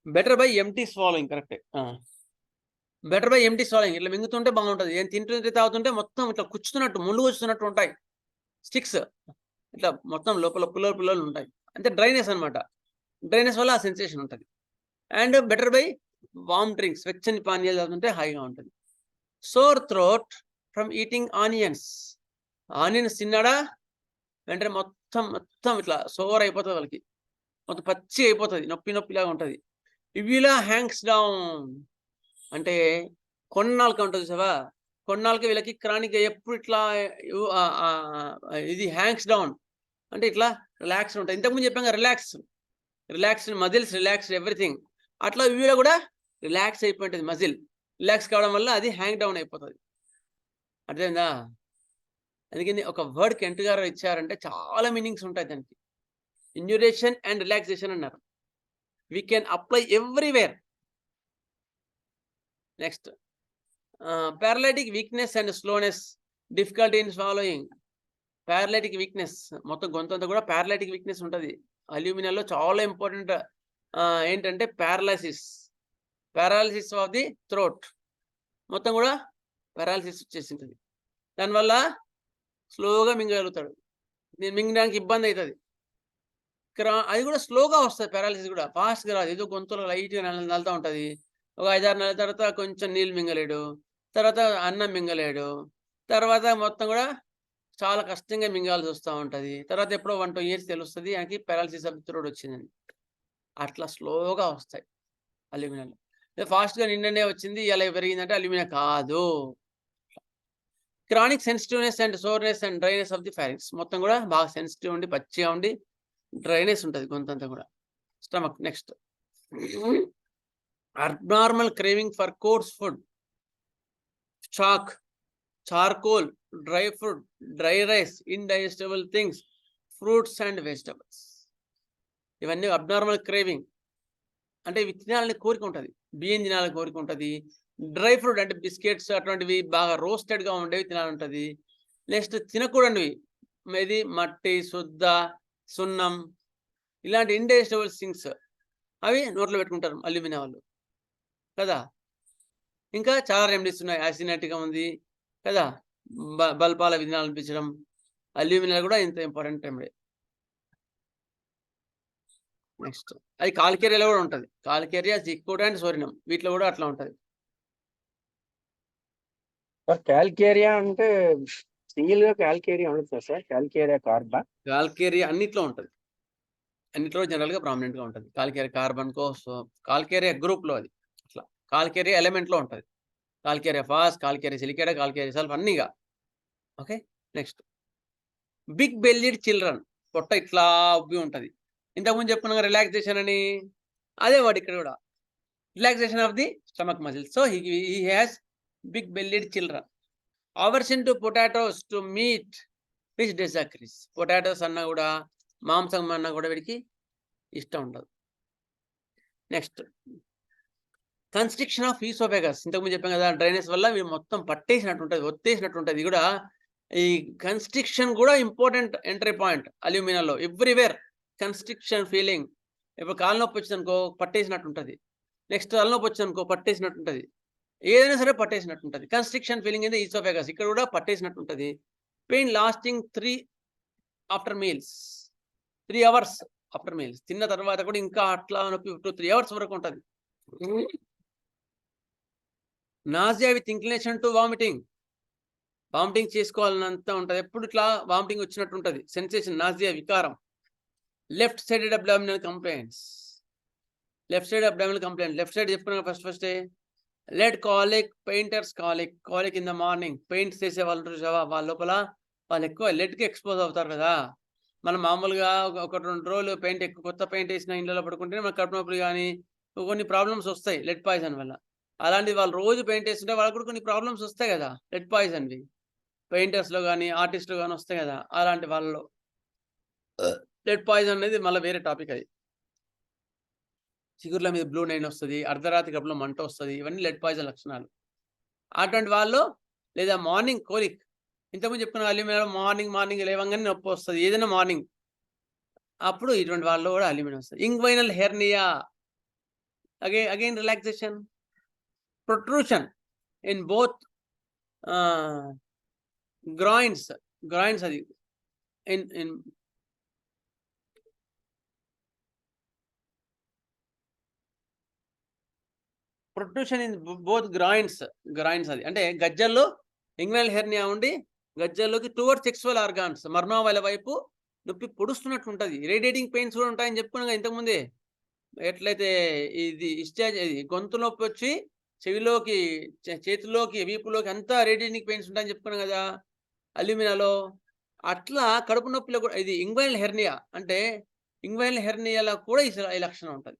బెటర్ బై ఎంటీ స్వాలోయింగ్, కరెక్టే. Better by empty swallowing. ఇట్లా మింగుతుంటే బాగుంటుంది. ఏం తింటుంటే తాగుతుంటే మొత్తం ఇట్లా కుచ్చుతున్నట్టు, ముళ్ళు గుచ్చుతున్నట్టు ఉంటాయి స్టిక్స్. ఇట్లా మొత్తం లోపల పుల్లలు ఉంటాయి. అంటే డ్రైనెస్ అనమాట. డ్రైనెస్ వల్ల ఆ సెన్సేషన్ ఉంటుంది. And better by warm drinks. వెచ్చని పానీయాలు తాగుతుంటే హాయిగా ఉంటుంది. Sore throat from eating onions. Onions తిన్నాడా వెంటనే మొత్తం ఇట్లా సోర్ అయిపోతుంది వాళ్ళకి. మొత్తం పచ్చి అయిపోతుంది, నొప్పిలాగా ఉంటుంది. ఇవిలా హ్యాంగ్స్ డౌన్ అంటే కొన్నాళ్ళకి ఉంటుంది చూసావా, కొన్నాళ్ళకి వీళ్ళకి క్రానిక్ ఎప్పుడు ఇట్లా ఇది హ్యాంగ్స్ డౌన్ అంటే ఇట్లా రిలాక్స్ ఉంటుంది. ఇంతకుముందు చెప్పాం కదా, రిలాక్స్ మజిల్స్, రిలాక్స్ ఎవ్రీథింగ్. అట్లా వీళ్ళ కూడా రిలాక్స్ అయిపోయింటుంది. మజిల్ రిలాక్స్ కావడం వల్ల అది హ్యాంగ్ డౌన్ అయిపోతుంది. అర్థమైందా? అందుకని ఒక వర్డ్కి ఎంటు గారు ఇచ్చారంటే చాలా మీనింగ్స్ ఉంటాయి దానికి. ఇండ్యూరేషన్ అండ్ రిలాక్సేషన్ అన్నారు. We can apply everywhere. Next paralytic weakness and slowness, difficulty in swallowing. Paralytic weakness, మొత్తం గొంతంతా కూడా పారాలైటిక్ వీక్నెస్ ఉంటుంది. అల్యూమినియంలో చాలా ఇంపార్టెంట్ ఏంటంటే పారాలిసిస్ ఆఫ్ ది థ్రోట్. మొత్తం కూడా పారాలిసిస్ వచ్చేసి ఉంటుంది. దానివల్ల స్లోగా మింగగలుగుతాడు. నేను మింగడానికి ఇబ్బంది అవుతుంది. అది కూడా స్లోగా వస్తుంది. పారాలిసిస్ కూడా ఫాస్ట్గా రాదు. ఏదో గొంతులో లైట్గా నలుతా ఉంటుంది. ఒక 5-6 నెలల తర్వాత కొంచెం నీళ్ళు మింగలేడు, తర్వాత అన్నం మింగలేడు, తర్వాత మొత్తం కూడా చాలా కష్టంగా మింగాల్సి వస్తూ ఉంటుంది. తర్వాత ఎప్పుడో 1-2 years తెలుస్తుంది ఆయనకి పారాలిసిస్ ఆఫ్ ది థ్రోట్ వచ్చిందని. అట్లా స్లోగా వస్తాయి అల్యూమినియంలో. ఫాస్ట్గా నిన్ననే వచ్చింది ఇలా పెరిగిందంటే అల్యూమినియం కాదు. Chronic sensitiveness and soreness and dryness of the pharynx. మొత్తం కూడా బాగా సెన్సిటివ్ ఉండి పచ్చిగా ఉండి డ్రైనెస్ ఉంటుంది గొంతంతా కూడా. Stomach. Next abnormal craving for coarse food, chalk, charcoal, dry fruit, dry rice, indigestible things, fruits and vegetables. ఇవన్నీ అబ్నార్మల్ క్రేవింగ్ అంటే ఇవి తినాలని కోరిక ఉంటుంది. బియ్యం తినాలని కోరిక ఉంటుంది. డ్రై ఫ్రూట్ అంటే బిస్కెట్స్ అటువంటివి బాగా రోస్టెడ్గా ఉండేవి తినాలంటుంది. నెక్స్ట్ తినకూడనివి ఇది మట్టి, సున్నం, ఇలాంటి ఇండైజెస్టబుల్ థింగ్స్ అవి నోట్లో పెట్టుకుంటారు అల్యూమినియం వాళ్ళు కదా. ఇంకా చాలా రెమెడీస్ ఉన్నాయి. యాసిడిటీగా ఉంది కదా, బల్పాల విధానాలనిపించడం. అల్యూమినియం కూడా ఇంత ఇంపార్టెంట్ రెమెడీ. నెక్స్ట్ అది కాల్కేరియాలో కూడా ఉంటుంది. కాల్కేరియా, జిక్కోట్ అండ్ సోరినం వీటిలో కూడా అట్లా ఉంటుంది. క్యాల్కేరియా అంటే సింగిల్ గా క్యాల్కేరియా ఉంటుంది సార్. క్యాల్కేరియా కార్బన్, కాల్కేరియా అన్నిట్లో ఉంటుంది. అన్నిట్లో జనరల్ గా ప్రామినెంట్ గా ఉంటుంది. కాల్కేరియా కార్బన్ కాల్కేరియా గ్రూప్ లో అది అట్లా. కాల్కేరియా ఎలిమెంట్ లో ఉంటుంది. Calcarea phos, calcarea silicata, calcarea sulph అన్నీగా. Okay. Next big bellied children. పొట్ట ఇట్లా ఉబ్బి ఉంటుంది. ఇంతకుముందు చెప్పుకున్నాగా రిలాక్సేషన్ అని, అదే వాడు ఇక్కడ కూడా relaxation of the stomach muscle. So he has big bellied children. Aversion to potatoes to meat which disagrees. Potatoes అన్నా కూడా, మాంసం అన్నా కూడా వీడికి ఇష్టం ఉండదు. Next constriction of oesophagus. ఇంతకుముందు చెప్పాం కదా, డ్రైనెస్ వల్ల వీడు మొత్తం పట్టేసినట్టు ఉంటుంది, ఒత్తేసినట్టు ఉంటుంది. ఇది కూడా ఈ కన్స్ట్రిక్షన్ కూడా ఇంపార్టెంట్ ఎంట్రీ పాయింట్ అల్యూమినియంలో. Everywhere constriction feeling. ఇప్పుడు కాలు నొప్పి వచ్చింది అనుకో పట్టేసినట్టు ఉంటుంది. నెక్స్ట్ తలనొప్పి వచ్చింది అనుకో పట్టేసినట్టు ఉంటుంది. ఏదైనా సరే పట్టేసినట్టు ఉంటుంది. Constriction feeling in the oesophagus. ఇక్కడ కూడా పట్టేసినట్టు ఉంటుంది. Pain lasting 3 hours after meals. తిన్న తర్వాత కూడా ఇంకా అట్లా నొప్పి 2-3 hours వరకు ఉంటుంది. Nausea with inclination to vomiting. Vomiting చేసుకోవాలన్నంత ఉంటుంది. ఎప్పుడు ఇట్లా వామిటింగ్ వచ్చినట్టు ఉంటుంది. సెన్సేషన్, నాజియా, వికారం. Left sided abdominal complaints. Left side abdominal complaint. Left side చెప్పుకున్నాం ఫస్టే. Lead colic, painters colic. Colic in the morning. Paints చేసే వాళ్ళు వాళ్ళ లోపల వాళ్ళు ఎక్కువ లెడ్కి ఎక్స్పోజ్ అవుతారు కదా. మనం మామూలుగా ఒక 2 రోజులు పెయింట్ ఎక్కువ కొత్త పెయింట్ వేసిన ఇంట్లో పడుకుంటే మనకు కడుపు నొప్పులు కానీ కొన్ని ప్రాబ్లమ్స్ వస్తాయి లెడ్ పాయిజన్ వల్ల. అలాంటిది వాళ్ళు రోజు పెయింట్ వేస్తుంటే వాళ్ళకు కూడా కొన్ని ప్రాబ్లమ్స్ వస్తాయి కదా లెడ్ పాయిజన్వి. పెయింటర్స్లో కానీ ఆర్టిస్ట్లో కానీ వస్తాయి కదా. అలాంటి వాళ్ళలో లెడ్ పాయిజన్ అనేది మళ్ళీ వేరే టాపిక్. అది చిగుర్ల మీద బ్లూ నైన్ వస్తుంది, అర్ధరాత్రి కడుపులో మంట వస్తుంది. ఇవన్నీ లెడ్ పాయిజన్ లక్షణాలు. అటువంటి వాళ్ళు లేదా మార్నింగ్ కోలిక్, ఇంతకుముందు చెప్పుకున్న అల్యూమినియం మార్నింగ్ లేవంగానే నొప్పి వస్తుంది ఏదైనా మార్నింగ్, అప్పుడు ఇటువంటి వాళ్ళు కూడా అల్యూమినియం వస్తుంది. Inguinal hernia, again relaxation, protrusion in both groins అది in protrusion in both groins అది అంటే గజ్జల్లో ఇంగ్వైనల్ హెర్నియా ఉండి గజ్జల్లోకి టువర్డ్స్ సెక్సువల్ ఆర్గాన్స్ మర్మావళి వైపు నొప్పి పొడుస్తున్నట్టు ఉంటుంది. రేడియేటింగ్ పెయిన్స్ కూడా ఉంటాయని చెప్పుకున్నాగా ఇంతకుముందే. ఎట్లయితే ఇది ఇది గొంతు నొప్పి వచ్చి చెవిలోకి, చేతిలోకి, వీపులోకి అంతా రేడియేటింగ్ పెయిన్స్ ఉంటాయని చెప్పుకున్నాం కదా అల్యూమినాలో. అట్లా కడుపు నొప్పిలో కూడా ఇది ఇంగ్వైనల్ హెర్నియా అంటే ఇంగ్వైనల్ హెర్నియాలో కూడా ఈ లక్షణం ఉంటుంది.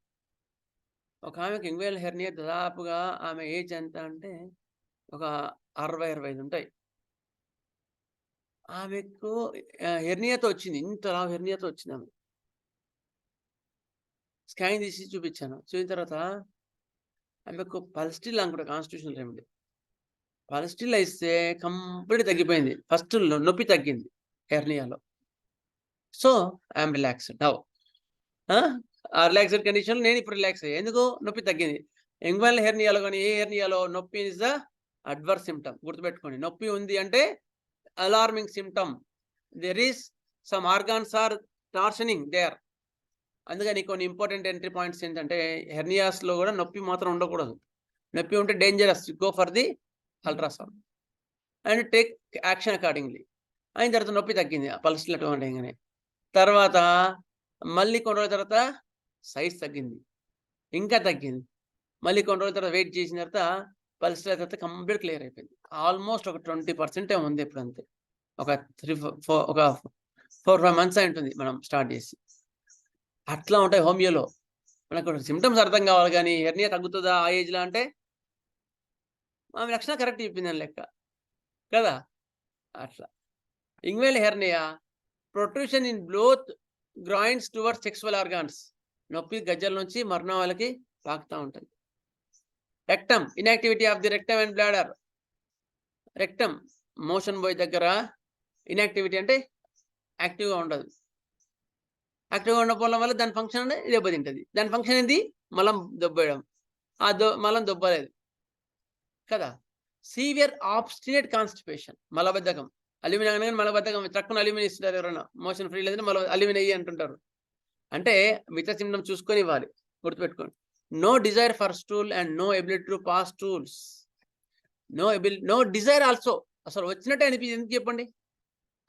ఒక ఆమెకు ఇంగ్వైనల్ హెర్నియా దాదాపుగా ఆమె ఏజ్ ఎంత అంటే ఒక 60-65 ఉంటాయి. ఆమెకు హెర్నియాతో వచ్చింది. ఇంత హెర్నియాతో వచ్చింది ఆమె. స్కాన్ తీసి చూపించాను. చూసిన తర్వాత ఆమెకు పల్స్టిల్ అనుకుంటా కాన్స్టిట్యూషనల్ రెమెడీ. పల్స్టిల్ ఇస్తే కంప్లీట్ తగ్గిపోయింది. ఫస్ట్ నొప్పి తగ్గింది హెర్నియాలో. So I'm relaxed now. ఆ రిలాక్స్డ్ కండిషన్లో నేను ఇప్పుడు రిలాక్స్ అయ్యా. ఎందుకు? నొప్పి తగ్గింది. ఇంగ్వైనల్ హెర్నియాలో కానీ ఏ హెర్నియాలో నొప్పి ఇస్ ద అడ్వర్స్ సిమ్టమ్. గుర్తుపెట్టుకోండి, నొప్పి ఉంది అంటే alarming symptom. There is some organs are torsioning there. అందుకని కొన్ని ఇంపార్టెంట్ ఎంట్రీ పాయింట్స్ ఏంటంటే హెర్నియాస్లో కూడా నొప్పి మాత్రం ఉండకూడదు. నొప్పి ఉంటే dangerous. Go for the ultrasound and take action accordingly. అయిన తర్వాత నొప్పి తగ్గింది పల్స్టిల్ అటువంటిగానే. తర్వాత మళ్ళీ కొన్ని రోజుల తర్వాత సైజ్ తగ్గింది, ఇంకా తగ్గింది. మళ్ళీ కొన్ని రోజుల తర్వాత వెయిట్ చేసిన తర్వాత పల్స్టిల్ తర్వాత కంప్లీట్ క్లియర్ అయిపోయింది. ఆల్మోస్ట్ ఒక 20% ఉంది ఇప్పుడు అంతే. ఒక 4-5 months అయి ఉంటుంది మనం స్టార్ట్ చేసి. అట్లా ఉంటాయి హోమియోలో. మనకు సిమ్టమ్స్ అర్థం కావాలి కానీ హెర్నియా తగ్గుతుందా ఆ ఏజ్లో అంటే ఆమె లక్షణం కరెక్ట్ చెప్పిందని లెక్క కదా. అట్లా inguinal hernia protrusion in both groins towards sexual organs. నొప్పి గజ్జల నుంచి మర్నావాళ్ళకి తాకుతూ ఉంటుంది. Rectum inactivity of the rectum and bladder. Rectum motion పోయే దగ్గర ఇన్యాక్టివిటీ అంటే యాక్టివ్గా ఉండదు. యాక్టివ్గా ఉండకపోవడం వల్ల దాని ఫంక్షన్ అనేది దెబ్బతింటుంది. దాని ఫంక్షన్ ఏంది? మలం దొబ్బేయడం. ఆ మలం దొబ్బలేదు కదా. సీవియర్ ఆబ్స్టినేట్ కాన్స్టిపేషన్, మలబద్ధకం. అల్యూమినియం కానీ మలబద్ధకం. తక్కువ అల్యూమినియం ఇస్తుంటారు ఎవరైనా, మోషన్ ఫ్రీ లేదని అల్యూమినియం అయ్యి అంటుంటారు. అంటే మిగతా సిమ్టమ్ చూసుకొని ఇవ్వాలి. గుర్తుపెట్టుకోండి. No desire for stool and no ability to pass stools. No desire also. అసలు వచ్చినట్టే అనిపించింది. ఎందుకు చెప్పండి?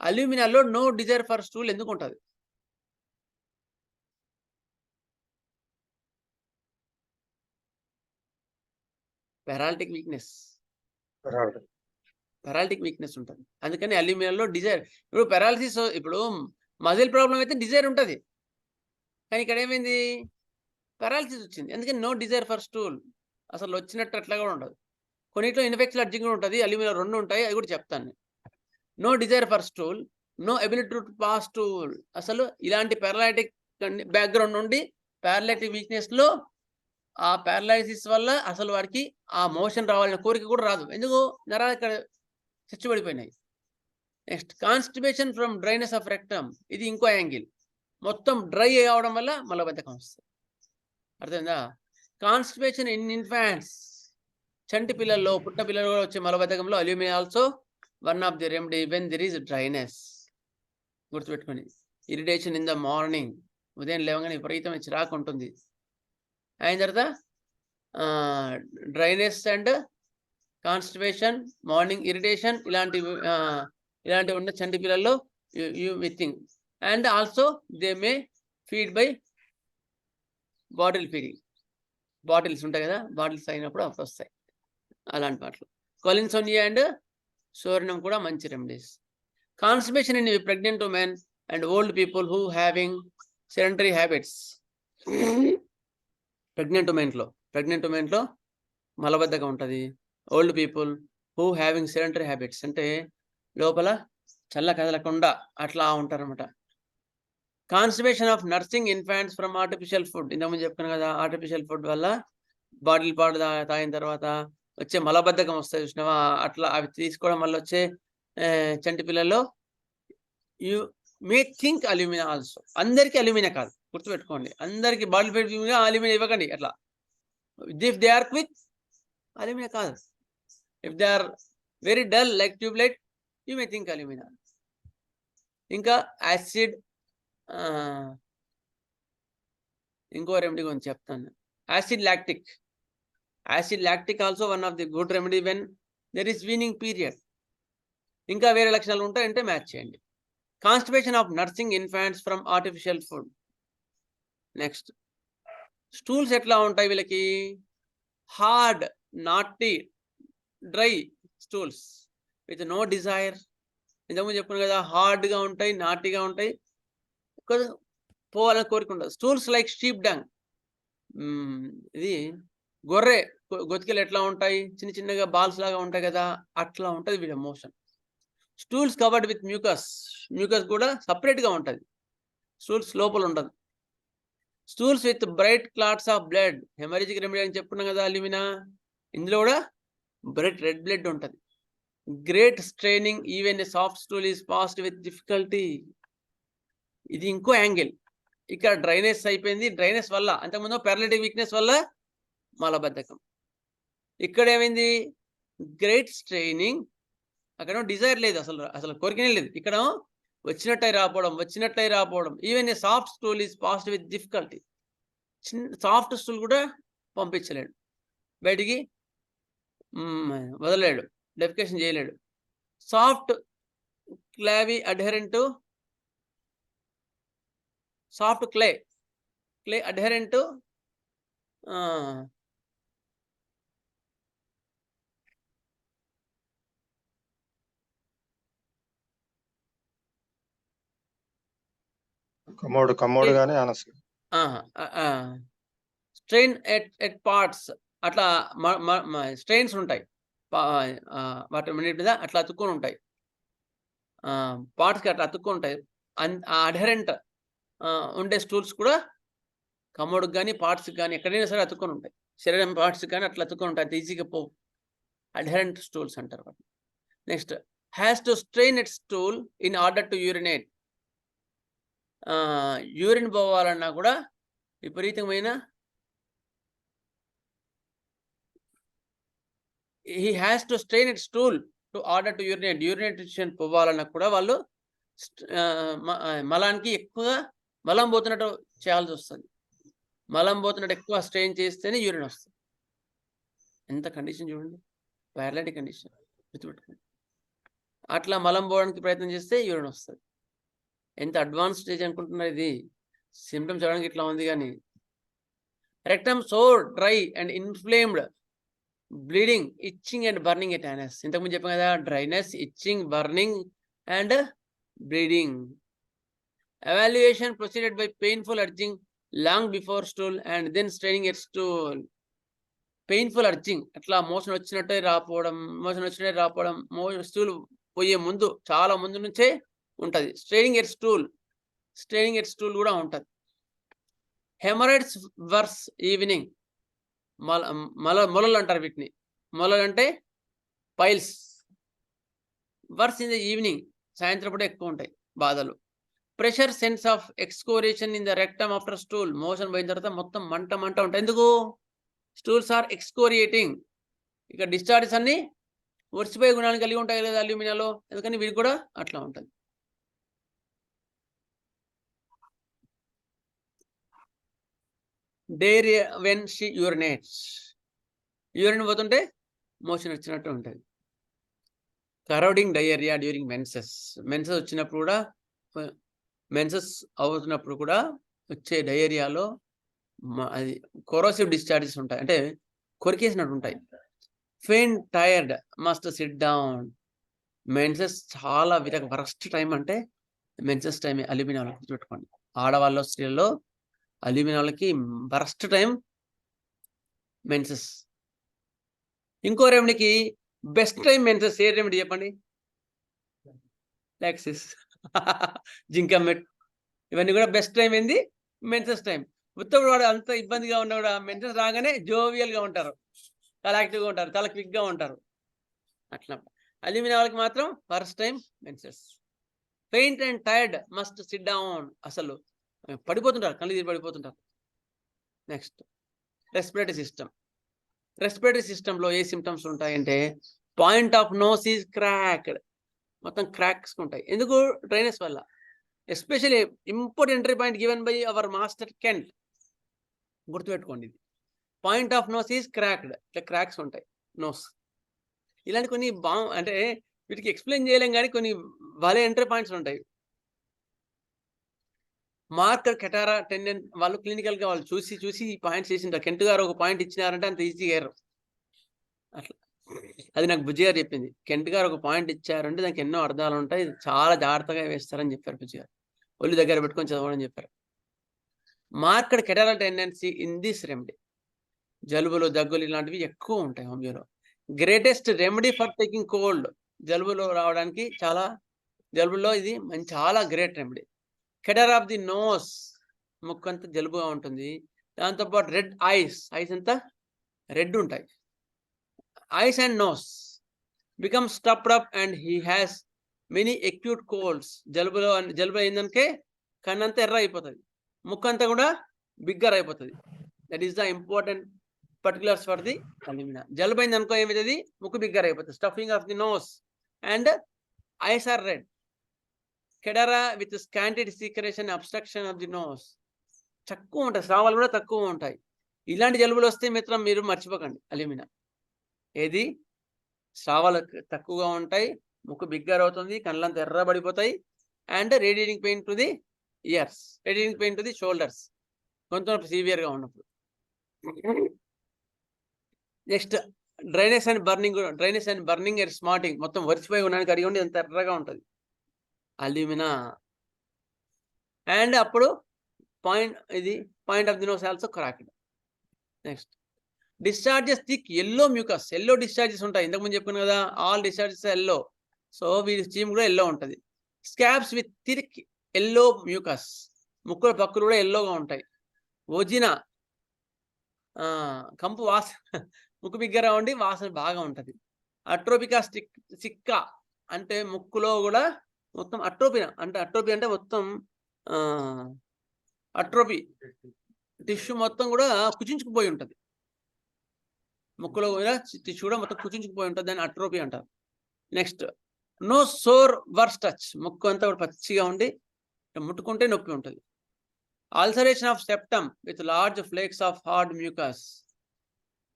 అల్యూమినియాలో నో డిజైర్ ఫర్ స్టూల్ ఎందుకు ఉంటుంది? పెరాలిటిక్ వీక్నెస్ ఉంటుంది. అందుకని అల్యూమినియంలో డిజైర్. ఇప్పుడు పెరాలసిస్, ఇప్పుడు మజిల్ ప్రాబ్లం అయితే డిజైర్ ఉంటుంది, కానీ ఇక్కడ ఏమైంది? పెరాలసిస్ వచ్చింది. ఎందుకని? No desire for stool. అసలు వచ్చినట్టు అట్లా కూడా ఉండదు. కొన్నిట్లో ఇన్ఫెక్షన్ అర్జింగ్ కూడా ఉంటుంది. అల్యూమినియం 2 ఉంటాయి, అది కూడా చెప్తాను. No desire for stool, no ability to pass stool. అసలు ఇలాంటి పారాలైటిక్ బ్యాక్గ్రౌండ్ నుండి పారాలైటిక్ వీక్నెస్లో ఆ పారాలైసిస్ వల్ల అసలు వాడికి ఆ మోషన్ రావాలనే కోరిక కూడా రాదు. ఎందుకు? నరాలు ఇక్కడ చచ్చిపడిపోయినాయి. Next constipation from dryness of rectum. ఇది ఇంకో యాంగిల్. మొత్తం డ్రై అవడం వల్ల మలబద్ధకం వస్తుంది. అర్థమైందా? Constipation in infants. చంటి పిల్లల్లో, పుట్ట పిల్లల్లో వచ్చే మలబద్ధకంలో aluminium also one of the remedy when there is dryness. గుర్తుపెట్టుకొని. Irritation in the morning. ఉదయం లేవగానే విపరీతమైన చిరాకు ఉంటుంది. అయిన తర్వాత dryness and constipation, morning irritation, ఇలాంటివి ఉన్న చంటి పిల్లల్లో you think. And also they may feed by bottle feeding. Bottles ఉంటాయి కదా, బాటిల్స్ అయినప్పుడు అప్పుడు వస్తాయి అలాంటి వాటిలో. కొలిన్సోనియా అండ్ సోరినం కూడా మంచి remedies. Constipation in pregnant women and old people who having sedentary habits. Pregnant ఉమెన్లో మలబద్ధకం ఉంటుంది. Old people who having sedentary habits అంటే లోపల చల్ల కదలకుండా అట్లా ఉంటారనమాట. Constipation of nursing infants from artificial food. ఇంతకుముందు చెప్పుకున్నాం కదా, ఆర్టిఫిషియల్ ఫుడ్ వల్ల బాటిల్ పాడు తాగిన తర్వాత వచ్చే మలబద్ధకం వస్తాయి చూసినావా, అట్లా అవి తీసుకోవడం వల్ల వచ్చే చంటి పిల్లల్లో you may think alumina also. అందరికీ అల్యూమినా కాదు, గుర్తుపెట్టుకోండి. అందరికీ బాటిల్ ఫీడ్ అల్యూమినా ఇవ్వకండి అట్లా. If they are quick, alumina కాదు. If they are very dull like tubelight, you may think alumina. ఇంకా యాసిడ్, ఇంకో రెమెడీ గురించి చెప్తాను. Acid lactic also one of the good remedy when there is weaning period. ఇంకా వేరే లక్షణాలు ఉంటాయంటే match చేయండి. Constipation of nursing infants from artificial food. Next, stools ఎట్లా ఉంటాయి వీళ్ళకి? Hard, knotty, dry stools with no desire. ఇంతకుముందు చెప్పుకున్నాను కదా, హార్డ్గా ఉంటాయి, నాటీగా ఉంటాయి, పోవాలని కోరిక ఉండదు. Stools like sheep dung. ఇది గొర్రె గొతికలు ఎట్లా ఉంటాయి, చిన్న చిన్నగా బాల్స్ లాగా ఉంటాయి కదా, అట్లా ఉంటుంది వీళ్ళ motion. Stools covered with mucus కూడా సపరేట్గా ఉంటుంది, స్టూల్స్ లోపల ఉండదు. Stools with bright clots of blood. Haemorrhagic remedy అని చెప్పుకున్నాం కదా అల్యూమినా, ఇందులో కూడా బ్రైట్ రెడ్ బ్లడ్ ఉంటుంది. Great straining, even a soft stool is passed with difficulty. ఇది ఇంకో యాంగిల్. ఇక్కడ డ్రైనెస్ అయిపోయింది, డ్రైనెస్ వల్ల అంతకుముందు పారాలిటిక్ వీక్నెస్ వల్ల మలబద్ధకం. ఇక్కడ ఏమైంది? గ్రేట్ స్ట్రైనింగ్, అక్కడ డిజైర్ లేదు, అసలు కోరికనే లేదు. ఇక్కడ వచ్చినట్టయి రాపోవడం. Even a soft stool is passed with difficulty. Soft stool కూడా పంపించలేడు బయటికి, వదలలేడు, డెఫికేషన్ చేయలేడు. Soft clay adherent, soft clay adherent, commode గానీ అనసు. స్ట్రెయిన్ ఎట్ పార్ట్స్, అట్లా స్ట్రెయిన్స్ ఉంటాయి వాటి మీద అట్లా అతుక్కొని ఉంటాయి, పార్ట్స్కి అట్లా అతుక్కొని ఉంటాయి. అడ్హెరెంట్ ఉండే స్టూల్స్ కూడా కమోడ్కి కానీ పార్ట్స్కి కానీ ఎక్కడైనా సరే అతుక్కొని ఉంటాయి. శరీరం పార్ట్స్కి కానీ అట్లా అతుక్కొని ఉంటాయి, అది ఈజీగా పోవు. అడ్హెరెంట్ స్టూల్స్ అంటారు వాటిని. Next, has to strain it stool in order to urinate. Urine పోవాలన్నా కూడా విపరీతమైన he has to strain its stool to order to urinate. Urination పోవాలన్నా కూడా వాళ్ళు మలానికి ఎక్కువగా మలం పోతున్నట్టు చేయాల్సి వస్తుంది. మలం పోతున్నట్టు ఎక్కువ స్ట్రెయిన్ చేస్తేనే యూరిన్ వస్తుంది. ఎంత కండిషన్ చూడండి, పారాలిటిక్ కండిషన్ గుర్తుపెట్టుకోండి. అట్లా మలం పోవడానికి ప్రయత్నం చేస్తే యూరిన్ వస్తుంది. ఎంత అడ్వాన్స్ స్టేజ్ అనుకుంటున్నారు ఇది. సిమ్టమ్స్ చూడడానికి ఇట్లా ఉంది కానీ rectum so dry and inflamed, bleeding, itching and burning at anus. ఇంతకుముందు చెప్పాం కదా, dryness, itching, burning and bleeding. Evaluation proceeded by painful urging long before stool and then straining at stool. Painful urging, అట్లా motion వచ్చినట్టే రాపోవడం, stool పోయే ముందు, చాలా ముందు నుంచే ఉంటుంది. స్ట్రైనింగ్ ఎట్ స్టూల్ కూడా ఉంటుంది. హెమరాయిడ్స్ వర్స్ ఈవినింగ్, మొలలు అంటారు వీటిని. మొలలు అంటే piles. Worse in the evening, సాయంత్రం పూట ఎక్కువ ఉంటాయి బాధలు. Pressure, sense of excoriation in the rectum after stool. Motion పోయిన తర్వాత మొత్తం మంట ఉంటాయి. ఎందుకు? Stools are excoriating. ఇక డిశ్చార్జెస్ అన్ని ఒడిసిపోయే గుణాన్ని కలిగి ఉంటాయి లేదా అల్యూమినియాలో, ఎందుకని వీటి కూడా అట్లా ఉంటుంది. Diarrhoea when she urinates. Urine పోతుంటే మోషన్ వచ్చినట్టు ఉంటుంది. కరౌడింగ్ డయేరియా డ్యూరింగ్ మెన్సెస్ వచ్చినప్పుడు కూడా, మెన్సెస్ అవుతున్నప్పుడు కూడా వచ్చే డయేరియాలో అది కొరోసివ్ డిశ్చార్జెస్ ఉంటాయి, అంటే కొరికేసినట్టు ఉంటాయి. Faint tired must sit down. Menses చాలా వరస్ట్ టైం అంటే మెన్సెస్ టైం. అల్యూమినియం వాళ్ళకి గుర్తుపెట్టుకోండి, ఆడవాళ్ళ స్త్రీలలో అల్యూమినియం వాళ్ళకి వరస్ట్ టైం మెన్సెస్. ఇంకో రెమెడీకి బెస్ట్ టైం మెన్సెస్ ఏ రెమెడీ చెప్పండి? లాక్సిస్, జింకమెట్, ఇవన్నీ కూడా బెస్ట్ టైం ఏంది? Menses time. ఉత్తప్పుడు వాడు అంత ఇబ్బందిగా ఉన్నా కూడా మెన్సెస్ రాగానే జోవియల్గా ఉంటారు, చాలా యాక్టివ్గా ఉంటారు, చాలా క్విక్గా ఉంటారు. అట్లా అల్యూమినియం వాళ్ళకి మాత్రం first time menses. Faint and tired must sit down. అసలు పడిపోతుంటారు, కళ్ళు తీరి పడిపోతుంటారు. నెక్స్ట్ రెస్పిరేటరీ సిస్టమ్. రెస్పిరేటరీ సిస్టంలో ఏ సిమ్టమ్స్ ఉంటాయంటే point of nose is cracked. మొత్తం క్రాక్స్ ఉంటాయి. ఎందుకు? డ్రైనెస్ వల్ల. Especially important entry point given by our master Kent. గుర్తుపెట్టుకోండి, ఇది పాయింట్ ఆఫ్ నోస్ ఈజ్ క్రాక్డ్. ఇట్లా క్రాక్స్ ఉంటాయి నోస్. ఇలాంటి కొన్ని అంటే వీటికి ఎక్స్ప్లెయిన్ చేయలేం, కానీ కొన్ని భలే ఎంట్రీ పాయింట్స్ ఉంటాయి. మార్కర్ కెటారా టెండెన్ వాళ్ళు క్లినికల్గా వాళ్ళు చూసి ఈ పాయింట్స్ చేసింటారు. కెంట్ గారు ఒక పాయింట్ ఇచ్చినారంటే అంత ఈజీ గారు అట్లా. అది నాకు బుజ్జి గారు చెప్పింది. కెంట్ గారు ఒక పాయింట్ ఇచ్చారంటే దానికి ఎన్నో అర్థాలు ఉంటాయి, చాలా జాగ్రత్తగా వేస్తారని చెప్పారు బుజ్జి గారు. ఒళ్ళు దగ్గర పెట్టుకొని చదవడం చెప్పారు. Marker catarrhal tendency in this remedy. జలుబులు, దగ్గులు ఇలాంటివి ఎక్కువ ఉంటాయి హోమియోలో. Greatest remedy for taking cold. జలుబులో రావడానికి జలుబులో ఇది చాలా great remedy. Catarrh of the nose, ముక్కు అంతా జలుబుగా ఉంటుంది. దాంతోపాటు రెడ్ ఐస్ అంతా రెడ్ ఉంటాయి. Eyes and nose become stuffed up and he has many acute colds. జలుబు అయిందనికే కన్నంతా ఎర్ర అయిపోతుంది, ముక్కు అంతా కూడా బిగ్గర్ అయిపోతుంది. That is the important particulars for the alumina. జలుబు అయింది అనుకో ఏమవుతుంది? ముక్కు బిగ్గర్ అయిపోతుంది. Stuffing of the nose and eyes are red. Catarrh with scanty secretion, obstruction of the nose. తక్కువ ఉంటాయి, స్రావాలు కూడా తక్కువ ఉంటాయి. ఇలాంటి జలుబులు వస్తే మిత్రం మీరు మర్చిపోకండి అల్యూమినా. ఏది? స్రావాలు తక్కువగా ఉంటాయి, ముక్కు బిగ్గర్ అవుతుంది, కళ్ళంతా ఎర్రబడిపోతాయి, and radiating pain to the ears, radiating pain to the shoulders, కొంచెం సివియర్గా ఉన్నప్పుడు. Next dryness and burning and smarting. మొత్తం వరిసిపోయి ఉండడానికి కరిగి ఉండి ఎంత ఎర్రగా ఉంటుంది అల్యూమినా. అండ్ అప్పుడు point of the nose also cracked. Next discharges thick yellow mucus. Yellow discharges ఉంటాయి, ఇంతకుముందు చెప్పాను కదా, ఆల్ డిశ్చార్జెస్ ఎల్లో. సో వీరి స్టీమ్ కూడా ఎల్లో ఉంటుంది. Scabs with thick yellow mucus. ముక్కుల పక్కులు కూడా ఎల్లోగా ఉంటాయి. ఒజినా, కంపు వాసన, ముక్కు బిగ్గరగా ఉండి వాసన బాగా ఉంటుంది. అట్రోపికా సిక్కా అంటే ముక్కులో కూడా మొత్తం అట్రోపి అంటే మొత్తం అట్రోపి టిష్యూ మొత్తం కూడా కుచించుకుపోయి ఉంటుంది. ముక్కులో కూడా టిష్యూ కూడా మొత్తం కుచించుకుపోయి ఉంటుంది, దాన్ని అట్రోపి అంటారు. Next nose sore worse touch. ముక్కు అంతా కూడా పచ్చిగా ఉండి ముట్టుకుంటే నొప్పి ఉంటుంది. Ulceration of septum with large flakes of hard mucus.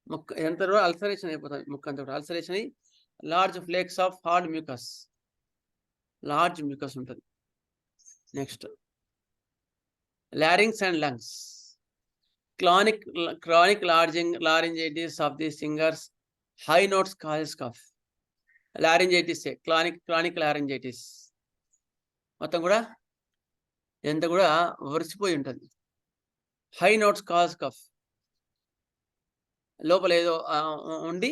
ముక్కు ఎంత కూడా అల్సరేషన్ అయిపోతుంది, ముక్కు అంతా కూడా అల్సరేషన్ అయ్యి large flakes of hard mucus, large mucus ఉంటుంది. Next larynx and lungs. Chronic laryngitis of the singers, high notes causes cough. Laryngitis, chronic laryngitis మొత్తం కూడా ఎంత కూడా వరిసిపోయి ఉంటుంది. హై నోట్స్ కాజ్ కఫ్, లోపల ఏదో ఉండి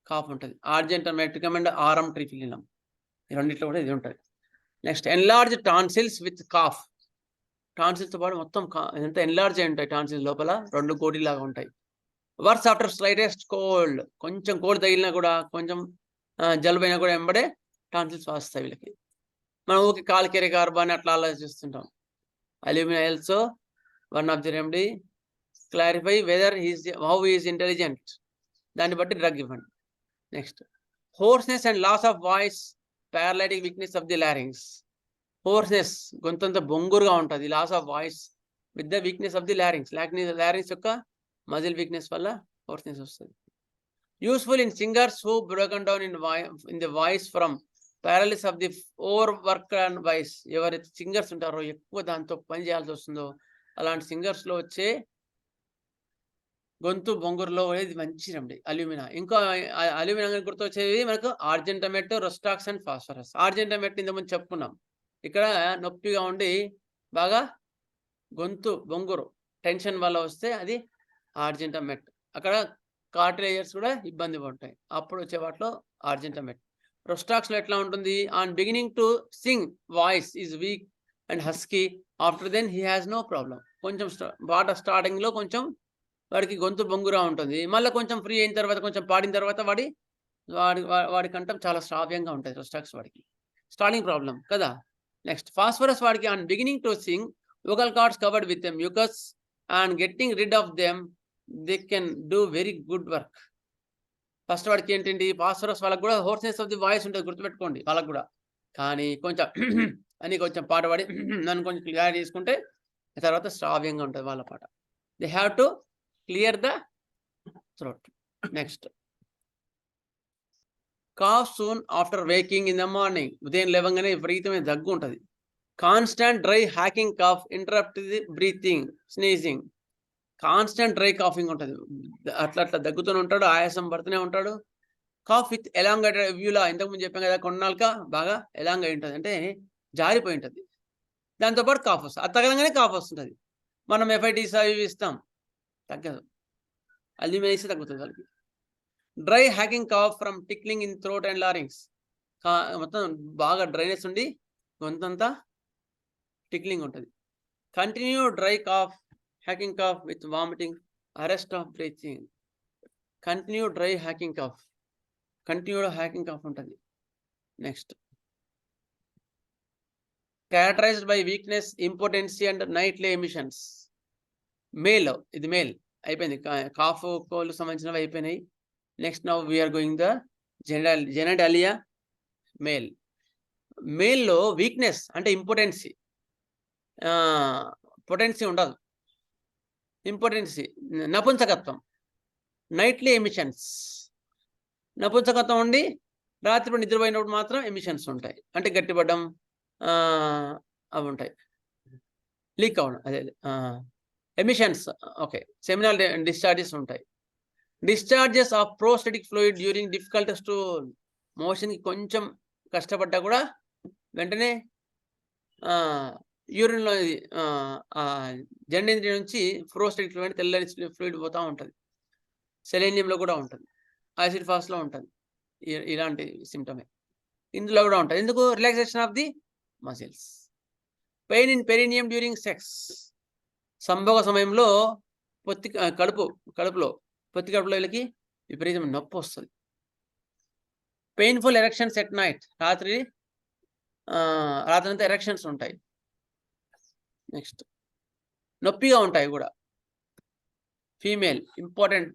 కాఫ్ ఉంటుంది. ఆర్జెంట్ మెట్రికమ్ అండ్ ఆరం ట్రిఫిలినం, ఈ రెండిట్లో కూడా ఇది ఉంటుంది. Next enlarge tonsils with cough. టాన్సిల్స్తో పాటు మొత్తం ఎంత ఎన్లార్జ్ అయి ఉంటాయి, టాన్సిల్స్ లోపల 2 కోటిలాగా ఉంటాయి. Worse after slightest cold. కొంచెం కోల్డ్ తగిలినా కూడా, కొంచెం జలుబు అయినా కూడా వెంబడే టాన్సిల్స్ వస్తాయి వీళ్ళకి. మనం ఊరికి కాల్కేరి కార్బాన్ అట్లా ఆలోచిస్తుంటాం. Alumina also one of the remedy. Clarify whether how is intelligent, దాన్ని బట్టి డ్రగ్ ఇవ్వండి. Next hoarseness and loss of voice, paralytic weakness of the larynx. Hoarseness, గొంతంత బొంగురుగా ఉంటుంది. Loss of voice with the weakness of the larynx. Larynx యొక్క muscle weakness వల్ల hoarseness వస్తుంది. Useful in singers who broken down in the voice from paralysis of the overwork and voice. ఎవరైతే singers ఉంటారో ఎక్కువ దాంతో పని చేయాల్సి వస్తుందో అలాంటి సింగర్స్ లో వచ్చే గొంతు బొంగురులో ఇది మంచి రెమెడీ అల్యూమినా. ఇంకా అల్యూమినా గుర్తొచ్చేవి మనకు ఆర్జెంటమెట్, రొస్టాక్స్ అండ్ ఫాస్ఫరస్. ఆర్జెంటమెట్ ఇంతకుముందు చెప్పుకున్నాం. ఇక్కడ నొప్పిగా ఉండి బాగా గొంతు బొంగురు టెన్షన్ వల్ల వస్తే అది ఆర్జెంటమెట్. అక్కడ కార్టిలేజర్స్ కూడా ఇబ్బంది పడతాయి. అప్పుడు వచ్చే వాటిలో ఆర్జెంటమెట్. రొస్టాక్స్లో ఎట్లా ఉంటుంది? On beginning to sing voice is weak and husky, after then he has no problem. కొంచెం పాట స్టార్టింగ్లో కొంచెం వాడికి గొంతు బొంగురా ఉంటుంది. మళ్ళీ కొంచెం ఫ్రీ అయిన తర్వాత కొంచెం పాడిన తర్వాత వాడి కంఠం చాలా శ్రావ్యంగా ఉంటుంది. రొస్టాక్స్ వాడికి స్టార్టింగ్ ప్రాబ్లం కదా. నెక్స్ట్ ఫాస్ఫరస్ వాడికి on beginning to Singh vocal cords covered with a mucus and getting rid of them, they can do very good work. First వాడికి ఏంటండి ఫాస్ఫరస్ వాళ్ళకి కూడా హోర్స్నెస్ ఆఫ్ ది వాయిస్ ఉంటుంది, గుర్తుపెట్టుకోండి వాళ్ళకి కూడా. కానీ కొంచెం అని కొంచెం పాట పాడి నన్ను కొంచెం క్లియర్ చేసుకుంటే తర్వాత శ్రావ్యంగా ఉంటుంది వాళ్ళ పాట. They have to clear the throat. Next cough soon after waking in the morning. ఉదయం లేవగానే విపరీతమైన దగ్గు ఉంటుంది. Constant dry hacking cough interrupt the breathing, sneezing. Constant dry coughing ఉంటుంది. అట్లా దగ్గుతూనే ఉంటాడు, ఆయాసం పడుతూనే ఉంటాడు. కాఫ్ విత్ ఎలాంగేటెడ్ వ్యూలా, ఇంతకుముందు చెప్పాం కదా, కొన్నాళ్ళక బాగా ఎలాంగ్ అయి ఉంటుంది, అంటే జారిపోయి ఉంటుంది. దాంతోపాటు కాఫ్ వస్తుంది. అది తగలంగానే కాఫ్ వస్తుంటుంది. మనం ఎఫ్ఐటీస్ అవి ఇస్తాం, తగ్గదు. అల్యూమినా ఇస్తే తగ్గుతుంది వాళ్ళకి. Dry hacking cough from tickling in throat and larynx. మొత్తం బాగా డ్రైనెస్ ఉండి గొంతంతా టిక్లింగ్ ఉంటుంది. Continue dry cough, hacking cough with vomiting, arrest of breathing. Continue dry hacking cough, continued hacking cough ఉంటుంది. Next characterized by weakness, impotency and nightly emissions. Male, ఇది male అయిపోయింది. Cough cold సంబంధించినవి అయిపోయినాయి. Next now we're going the genitalia male. మేల్లో weakness అంటే impotency, potency ఉండదు, ఇంపార్టెన్సీ నపుంసకత్వం. Nightly emissions, నపుంసకత్వం ఉండి రాత్రి నిద్రపోయినప్పుడు మాత్రం ఎమిషన్స్ ఉంటాయి, అంటే గట్టిపడడం అవి ఉంటాయి, లీక్ అవ్వడం, అదే ఎమిషన్స్. ఓకే, సెమినల్ డిశ్చార్జెస్ ఉంటాయి. Discharges of prostatic fluid during difficult stool. మోషన్కి కొంచెం కష్టపడ్డా కూడా వెంటనే యూరిన్లో జననేంద్రియం నుంచి ప్రోస్టేట్ ఫ్లూయిడ్, తెల్లని ఫ్లూయిడ్ పోతూ ఉంటుంది. సెలేనియంలో కూడా ఉంటుంది, యాసిడ్ ఫాస్లో ఉంటుంది. ఇలాంటి సిమ్టమే ఇందులో కూడా ఉంటుంది. ఎందుకు? Relaxation of the muscles. Pain in perineum during sex. సంభోగ సమయంలో కడుపులో పొత్తి కడుపులో వీళ్ళకి విపరీతమైన నొప్పి వస్తుంది. Painful erections at night. రాత్రంతా ఎరెక్షన్స్ ఉంటాయి. నెక్స్ట్ నొప్పిగా ఉంటాయి కూడా. Female, important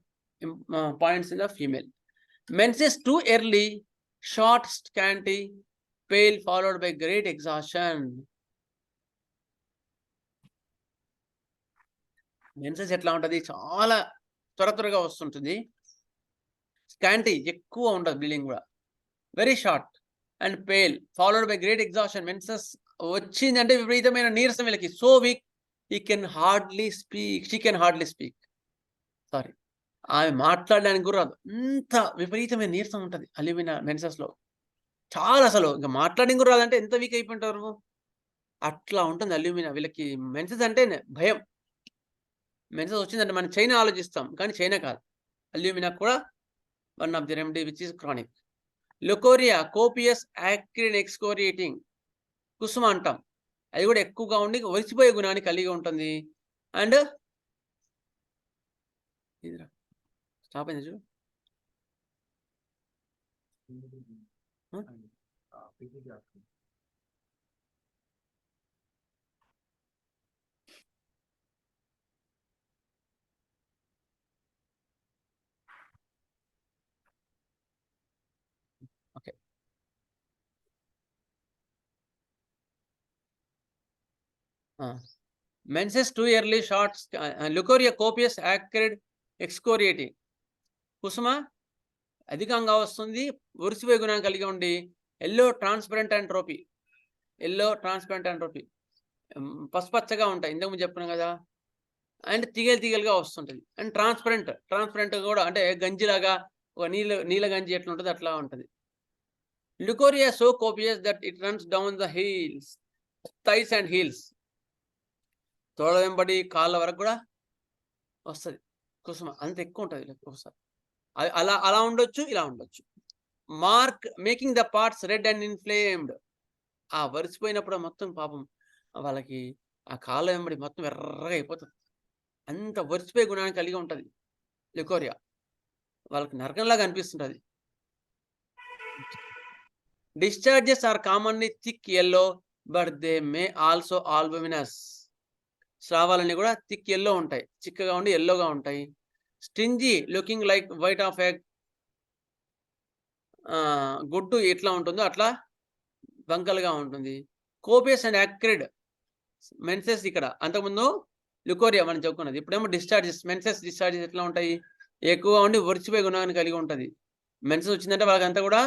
points in the female. Menses too early, short, scanty, pale, followed by great exhaustion. Menses ఎట్లా ఉంటుంది? చాలా త్వరగా వస్తుంటుంది. స్కాంటీ, ఎక్కువ ఉండదు బ్లీడింగ్ కూడా. Very short and pale, followed by great exhaustion. Menses వచ్చిందంటే విపరీతమైన నీరసం వీళ్ళకి. So weak he can hardly speak, she can hardly speak. Sorry, ఆమె మాట్లాడడానికి కూడా రాదు, అంత విపరీతమైన నీరసం ఉంటుంది అల్యూమినా మెన్సెస్లో. చాలా, అసలు ఇంకా మాట్లాడడానికి కూడా రాదంటే ఎంత వీక్ అయిపోయింటారు. అట్లా ఉంటుంది అల్యూమినా వీళ్ళకి. మెన్సెస్ అంటే భయం. మెన్సెస్ వచ్చిందంటే మనం చైనా ఆలోచిస్తాం, కానీ చైనా కాదు. అల్యూమినా కూడా one of the remedy which is chronic. Leucorrhoea, copious acrid excoriating. కుసుమ అంటాం, అది కూడా ఎక్కువగా ఉండి ఒలిసిపోయే గుణాన్ని కలిగి ఉంటుంది. అండ్ స్టాప్ అయింది చూడు. Okay, menses too early, shorts, leucorrhoea, copious acrid excoriating. కుసుమ అధికంగా వస్తుంది, ఒరిసిపోయే గుణం కలిగి ఉండి yellow transparent entropy, yellow transparent entropy పసుపచ్చగా ఉంటాయి, ఇంతకుముందు చెప్పుకున్నాం కదా. అండ్ తీగలుగా వస్తుంటుంది. అండ్ ట్రాన్స్పరెంట్ కూడా అంటే గంజిలాగా, ఒక నీల గంజి ఎట్లా ఉంటుంది అట్లా ఉంటుంది. Leucorrhoea so copious that it runs down the heels, thighs and heels, తోడ వెంబడి కాళ్ళ వరకు కూడా వస్తుంది కుసుమ, అంత ఎక్కువ ఉంటుంది ఒకసారి. అలా ఉండొచ్చు, ఇలా ఉండొచ్చు. Making the parts red and inflamed, ఆ వరిసిపోయినప్పుడు మొత్తం పాపం వాళ్ళకి ఆ కాళ్ళ వెంబడి మొత్తం ఎర్రగా అయిపోతుంది, అంత వరిసిపోయే గుణాన్ని కలిగి ఉంటుంది ల్యూకోరియా, వాళ్ళకి నరకంలాగా అనిపిస్తుంటుంది. Discharges are commonly thick yellow but they may also albuminous, స్రావాలన్నీ కూడా థిక్ ఎల్లో ఉంటాయి, చిక్కగా ఉండి ఎల్లోగా ఉంటాయి. Stringy looking like white of egg, గుడ్డు ఎట్లా ఉంటుందో అట్లా బంకలుగా ఉంటుంది. కోపియస్ అండ్ యాక్రిడ్ మెన్సెస్, ఇక్కడ అంతకుముందు ల్యూకోరియా మనం చెప్పుకున్నది, ఇప్పుడేమో డిశ్చార్జెస్. మెన్సెస్ డిశ్చార్జెస్ ఎట్లా ఉంటాయి, ఎక్కువగా ఉండి ఒరిచిపోయే గుణాన్ని కలిగి ఉంటుంది. మెన్సెస్ వచ్చిందంటే వాళ్ళకంతా కూడా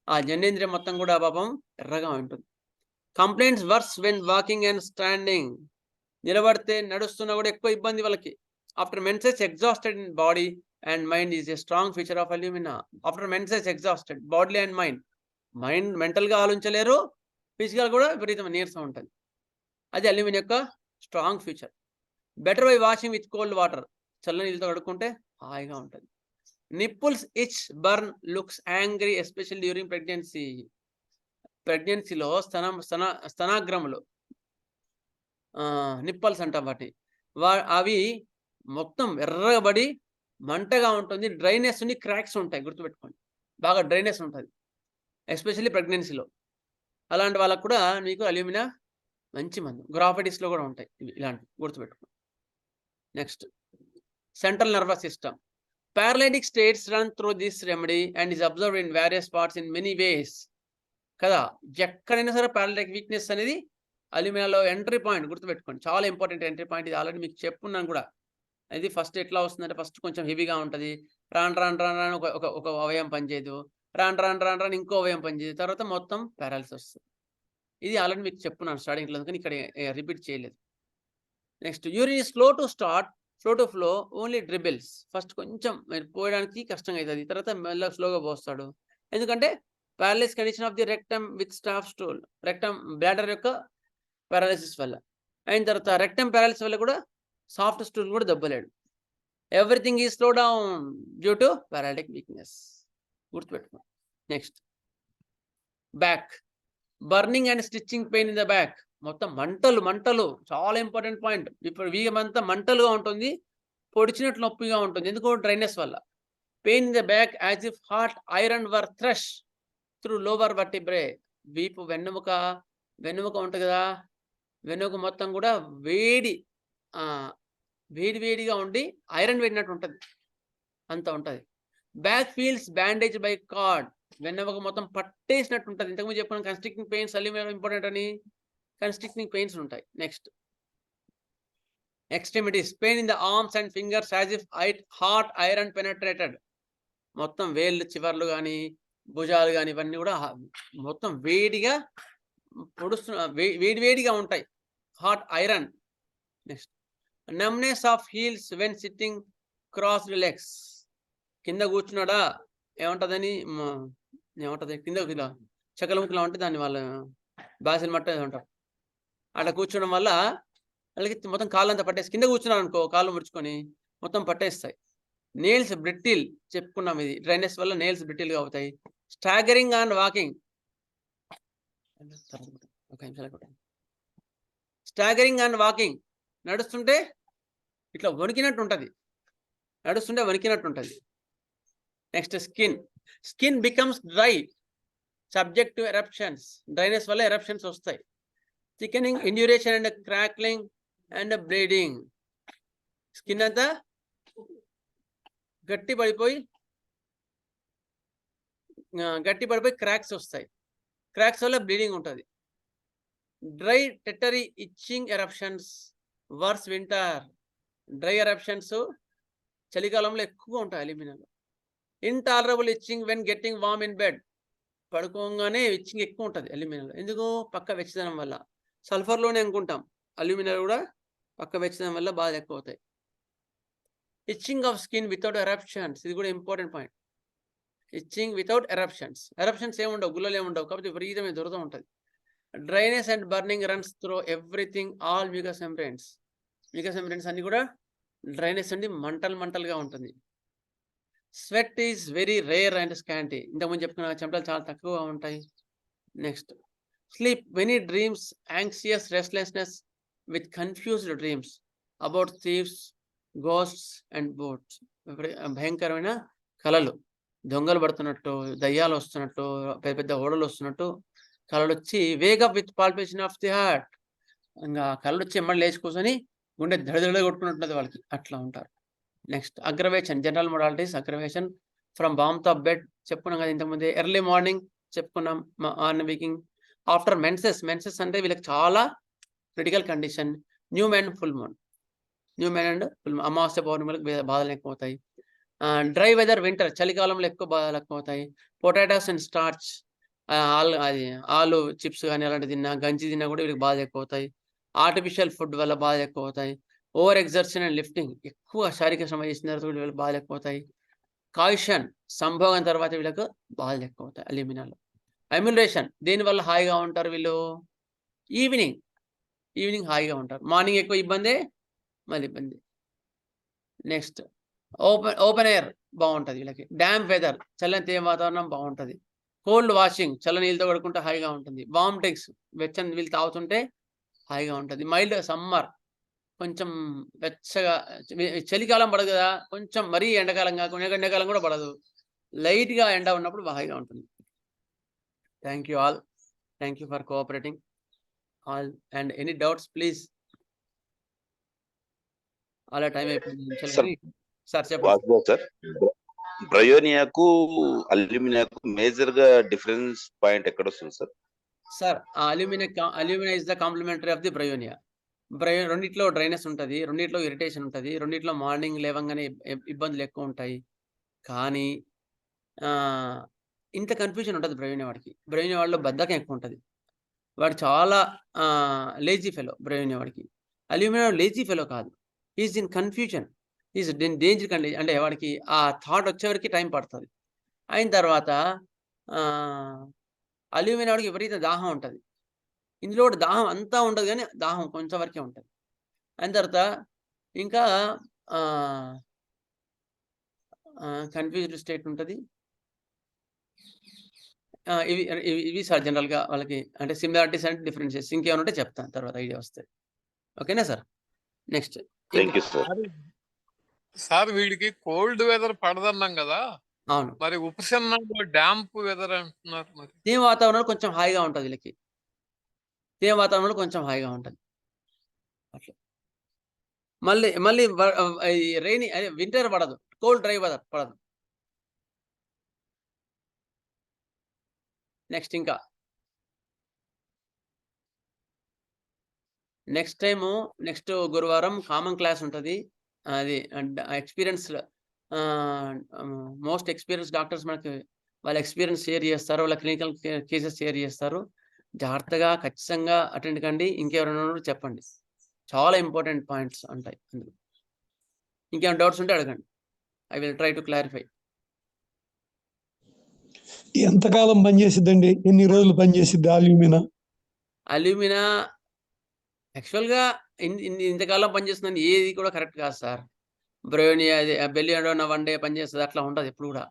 ఆ జనేంద్రియం మొత్తం కూడా పాపం ఎర్రగా ఉంటుంది. Complaints worse when walking and standing, నిలబడితే నడుస్తున్నా కూడా ఎక్కువ ఇబ్బంది వాళ్ళకి. After menses exhausted in body and mind is a strong feature of alumina. After menses exhausted body and mind మెంటల్గా ఆలోచించలేరు, ఫిజికల్ కూడా విపరీతమైన నీరసం ఉంటుంది. అది అల్యూమినియం యొక్క strong feature. Better by washing with cold water, చల్ల నీళ్ళతో కడుక్కుంటే హాయిగా ఉంటుంది. Nipples itch burn looks angry especial during pregnancy, ప్రెగ్నెన్సీలో స్తనాగ్రములు నిప్పల్స్ అంటాం వాటి, అవి మొత్తం ఎర్రబడి మంటగా ఉంటుంది, డ్రైనెస్ ఉండి క్రాక్స్ ఉంటాయి, గుర్తుపెట్టుకోండి, బాగా డ్రైనెస్ ఉంటుంది ఎస్పెషల్లీ ప్రెగ్నెన్సీలో. అలాంటి వాళ్ళకు కూడా మీకు అల్యూమినా మంచి మందు. గ్రాఫైటిస్లో కూడా ఉంటాయి ఇవి, ఇలాంటివి గుర్తుపెట్టుకోండి. Next central nervous system. Paralytic states run through this remedy and is observed in various parts in many ways కదా. ఎక్కడైనా సరే పారాలైటిక్ వీక్నెస్ అనేది అల్యూమినాలో ఎంట్రీ పాయింట్, గుర్తుపెట్టుకోండి, చాలా ఇంపార్టెంట్ ఎంట్రీ పాయింట్. ఇది ఆల్రెడీ మీకు చెప్పున్నాను కూడా. ఇది ఫస్ట్ ఎట్లా వస్తుందంటే, ఫస్ట్ కొంచెం హెవీగా ఉంటుంది, రాను ఒక అవయం పనిచేయదు, రాను ఇంకో అవయం పనిచేయదు, తర్వాత మొత్తం పారాలిసిస్ వస్తుంది. ఇది ఆల్రెడీ మీకు చెప్పున్నాను స్టార్టింగ్లో, అందుకని ఇక్కడ రిపీట్ చేయలేదు. Next urine slow to start, slow to flow, only dribbles. First కొంచెం పోయడానికి కష్టంగా అవుతుంది, తర్వాత మెల్లగా స్లోగా పోస్తాడు. ఎందుకంటే paralysis condition of the rectum with స్టాఫ్ స్టూల్, రెక్టమ్ బ్లాడర్ యొక్క పారాలిసిస్ వల్ల. అయిన తర్వాత రెక్టమ్ పారాలిసిస్ వల్ల కూడా సాఫ్ట్ స్టూల్ కూడా దెబ్బలేడు. ఎవ్రీథింగ్ ఈ slow down due to paralytic weakness, గుర్తుపెట్టుకో. Next back, burning and stitching pain in the back, మొత్తం మంటలు చాలా ఇంపార్టెంట్ పాయింట్. ఇప్పుడు వీగమంతా మంటలుగా ఉంటుంది, పొడిచినట్లు నొప్పిగా ఉంటుంది, ఎందుకు డ్రైనెస్ వల్ల. Pain in the back as if hot iron were thrust through lower vertebrae, వీపు వెన్నెముక ఉంటుంది కదా, వెన్నెముక మొత్తం కూడా వేడిగా ఉండి ఐరన్ వేడినట్టు ఉంటుంది, అంత ఉంటుంది. Back feels bandage by card, వెన్నెముక మొత్తం పట్టేసినట్టు ఉంటుంది. ఇంతకుముందు చెప్పిన కన్స్ట్రిక్టింగ్ పెయిన్స్ అల్యూమినియం ఇంపార్టెంట్ అని, కన్స్ట్రిక్టింగ్ పెయిన్స్ ఉంటాయి. Next extremities, pain in the arms and fingers as if hot iron penetrated, మొత్తం వేళ్ళు చివర్లు కానీ భుజాలు కానీ ఇవన్నీ కూడా మొత్తం వేడిగా వేడిగా ఉంటాయి, hot iron. Next numbness of heels when sitting crossed legs, కింద కూర్చున్నాడా ఏమంటుందని కింద ఇలా చకల ముక్కలా ఉంటే దాన్ని వాళ్ళ బాసిల్ మట్ట ఉంటారు, అట్లా కూర్చోవడం వల్ల వాళ్ళకి మొత్తం కాళ్ళంతా పట్టేసి, కింద కూర్చున్నారు అనుకో కాళ్ళు ముడుచుకొని మొత్తం పట్టేస్తాయి. నెయిల్స్ బ్రిటిల్, చెప్పుకున్నాం ఇది, డ్రైనెస్ వల్ల నెయిల్స్ బ్రిటిల్గా అవుతాయి. Staggering and walking, staggering and walking, నడుస్తుంటే ఇట్లా వణికినట్టు ఉంటుంది, next skin becomes dry subject to eruptions, dryness వల్ల ఎరప్షన్స్ వస్తాయి. Thickening, induration and crackling and bleeding, skin అంతా గట్టి పడిపోయి క్రాక్స్ వస్తాయి, క్రాక్స్ వల్ల బ్లీడింగ్ ఉంటుంది. Dry tettery itching eruptions worse winter, dry eruptions చలికాలంలో ఎక్కువ ఉంటాయి అల్యూమినియంలో. Intolerable itching when getting warm in bed. పడుకోగానే ఇచ్చింగ్ ఎక్కువ ఉంటుంది అల్యూమినియంలో. ఎందుకు? పక్క వెచ్చదనం వల్ల. సల్ఫర్లోనే అనుకుంటాం, అల్యూమినియం కూడా పక్క వెచ్చదనం వల్ల బాధ ఎక్కువ అవుతాయి. Itching of skin without eruptions, ఇది కూడా important point. Itching without eruptions. Eruptions ఏముండవు, గుల్లలు ఏముండవు, కాబట్టి విపరీతమైన దురద ఉంటుంది. Dryness and burning runs through everything, all mucus membranes. Mucus membranes అన్ని కూడా డ్రైనెస్ అండి, మంటలుగా ఉంటుంది. Sweat is very rare and scanty. ఇంతకుముందు చెప్పుకున్న చెమటలు చాలా తక్కువగా ఉంటాయి. Next, sleep many dreams, anxious restlessness with confused dreams about thieves, ghosts and boats. భయంకరమైన కళలు, దొంగలు పడుతున్నట్టు, దయ్యాలు వస్తున్నట్టు, పెద్ద పెద్ద ఓడలు వస్తున్నట్టు కళలు వచ్చి, wake up with palpation of the heart. ఇంకా కళ్ళు వచ్చి ఎమ్మడి లేచి కూర్చొని గుండె దడ కొట్టుకున్నట్టుంది వాళ్ళకి, అట్లా ఉంటారు. Next, aggravation, general modalities. Aggravation from warmth of bed చెప్పుకున్నాం కదా ఇంతకుముందే. ఎర్లీ మార్నింగ్ చెప్పుకున్నాం, ఆన్ వీకింగ్. ఆఫ్టర్ మెన్సెస్ అంటే వీళ్ళకి చాలా critical condition. New moon, full moon. New moon and full moon, అమావాస్య పౌర్ణమిలకు బాధలు ఎక్కువ అవుతాయి. డ్రై వెదర్, వింటర్, చలికాలంలో ఎక్కువ బాధలు ఎక్కువ అవుతాయి. పొటాటోస్ అండ్ స్టార్చ్, ఆలు చిప్స్ కానీ అలాంటివి తిన్నా, గంజి తిన్నా కూడా వీళ్ళకి బాధ ఎక్కువ అవుతాయి. ఆర్టిఫిషియల్ ఫుడ్ వల్ల బాధ ఎక్కువ అవుతాయి. ఓవర్ ఎగ్జర్షన్ అండ్ లిఫ్టింగ్, ఎక్కువ శారీరక శ్రమ చేసిన తర్వాత వీళ్ళకి బాధలు ఎక్కువ అవుతాయి. కాయిషన్, సంభోగం తర్వాత వీళ్ళకు బాధలు ఎక్కువ అవుతాయి అల్యూమినియంలో. అమ్యులరేషన్, దేనివల్ల హాయిగా ఉంటారు వీళ్ళు? ఈవినింగ్ హాయిగా ఉంటారు. మార్నింగ్ ఎక్కువ ఇబ్బందే, మళ్ళీ ఇబ్బంది. నెక్స్ట్, ఓపెన్ ఎయిర్ బాగుంటుంది వీళ్ళకి. డ్యామ్ వెదర్, చల్లని తేమ వాతావరణం బాగుంటుంది. కోల్డ్ వాషింగ్, చల్ల నీళ్ళతో కడుక్కుంటే హాయిగా ఉంటుంది. వామ్ డ్రింక్స్, వెచ్చని నీళ్ళు తాగుతుంటే హాయిగా ఉంటుంది. మైల్డ్ సమ్మర్, కొంచెం వెచ్చగా. చలికాలం పడదు కదా, కొంచెం మరీ ఎండాకాలం కాకుండా, ఎండాకాలం కూడా పడదు, లైట్గా ఎండ ఉన్నప్పుడు హాయిగా ఉంటుంది. Thank you all. Thank you for cooperating all. And any doubts please. అలా టైం అయిపోయింది సార్, చెప్పండి సార్. బ్రయోనియాకు అల్యూమినియాకు మేజర్ గా డిఫరెన్స్ పాయింట్ ఎక్కడ వస్తుంది sir? Sir, alumina is the complementary of the bryonia. రెండిట్లో డ్రైనెస్ ఉంటుంది, రెండిట్లో ఇరిటేషన్ ఉంటుంది, రెండిట్లో మార్నింగ్ లేవంగానే ఇబ్బందులు ఎక్కువ ఉంటాయి. కానీ ఇంత కన్ఫ్యూజన్ ఉంటుంది బ్రయోనియా వాడికి. బ్రయోనియా వాడిలో బద్ధకం ఎక్కువ ఉంటుంది. వాడు చాలా లేజీ ఫెలో బ్రయోనియా వాడికి. అల్యూమినియా లేజీ ఫెలో కాదు, is in confusion, is in danger condition. అంటే వాడికి ఆ థాట్ వచ్చేవరకు టైం పడుతుంది. అయిన తర్వాత అల్యూమినియం వాడికి విపరీత దాహం ఉంటుంది. ఇందులో కూడా దాహం అంతా ఉండదు, కానీ దాహం కొంచెం వరకే ఉంటుంది. అయిన తర్వాత ఇంకా కన్ఫ్యూజ్డ్ స్టేట్ ఉంటుంది. ఇవి సార్ జనరల్గా వాళ్ళకి, అంటే సిమిలారిటీస్ అండ్ డిఫరెన్సెస్. ఇంకేమైనా ఉంటే చెప్తాను తర్వాత, ఐడియా వస్తాయి. ఓకేనా సార్? నెక్స్ట్, సార్ వీడికి కోల్డ్ వెదర్ పడదన్నాం కదా, అవును, మరి ఉపశమనంలో డాంప్ వెదర్ అంటున్నారు. మరి తేమ వాతావరణంలో కొంచెం హాయిగా ఉంటుంది వీళ్ళకి. తేమ వాతావరణంలో కొంచెం హాయిగా ఉంటుంది అట్లా. మళ్ళీ రెయినీ, వింటర్ పడదు, కోల్డ్ డ్రై వెదర్ పడదు. నెక్స్ట్, ఇంకా నెక్స్ట్ గురువారం కామన్ క్లాస్ ఉంటుంది. అది ఎక్స్పీరియన్స్డ్ మోస్ట్ ఎక్స్పీరియన్స్ డాక్టర్స్ మనకి వాళ్ళ ఎక్స్పీరియన్స్ షేర్ చేస్తారు, వాళ్ళ క్లినికల్ కేసెస్ షేర్ చేస్తారు. జాగ్రత్తగా ఖచ్చితంగా అటెండ్ కండి. ఇంకెవరైనా చెప్పండి, చాలా ఇంపార్టెంట్ పాయింట్స్ ఉంటాయి అందులో. ఇంకేమైనా డౌట్స్ ఉంటే అడగండి, I will try to clarify. ఎంతకాలం పనిచేసిద్దండి? ఎన్ని రోజులు పనిచేసిద్ది అల్యూమినా? యాక్చువల్గా ఇంతకాలం పనిచేస్తుందని ఏది కూడా కరెక్ట్ కాదు సార్. బ్రయోనియా బెల్లియాడోనా 1 డే పనిచేస్తుంది, అట్లా ఉంటుంది ఎప్పుడు కూడా.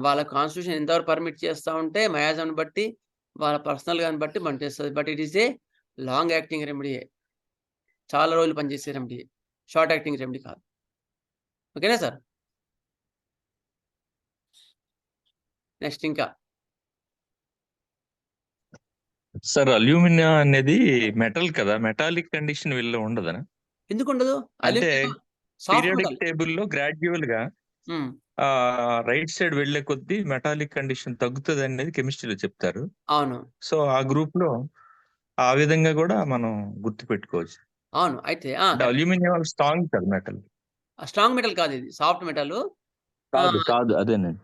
వాళ్ళ కాన్స్టిట్యూషన్ ఎంతవరకు పర్మిట్ చేస్తూ ఉంటే మయాజాన్ని బట్టి, వాళ్ళ పర్సనల్గా బట్టి పనిచేస్తుంది. But it is a long acting రెమెడీయే, చాలా రోజులు పనిచేసే రెమెడీ, షార్ట్ యాక్టింగ్ రెమెడీ కాదు. ఓకేనా సార్? నెక్స్ట్, ఇంకా సార్ అల్యూమినియం అనేది మెటల్ కదా, మెటాలిక్ కండిషన్ వీళ్ళలో ఉండదా? ఎందుకు ఉండదు? అంటే పీరియాడిక్ టేబుల్లో గ్రాడ్యువల్ గా రైట్ సైడ్ వెళ్లే కొద్దీ మెటాలిక్ కండిషన్ తగ్గుతుంది అనేది కెమిస్ట్రీలో చెప్తారు. అవును. సో ఆ గ్రూప్ లో ఆ విధంగా కూడా మనం గుర్తు పెట్టుకోవచ్చు. అవును. అయితే అల్యూమినియం స్ట్రాంగ్ కదా మెటల్. స్ట్రాంగ్ మెటల్ కాదు, ఇది సాఫ్ట్ మెటల్. కాదు అదేనండి.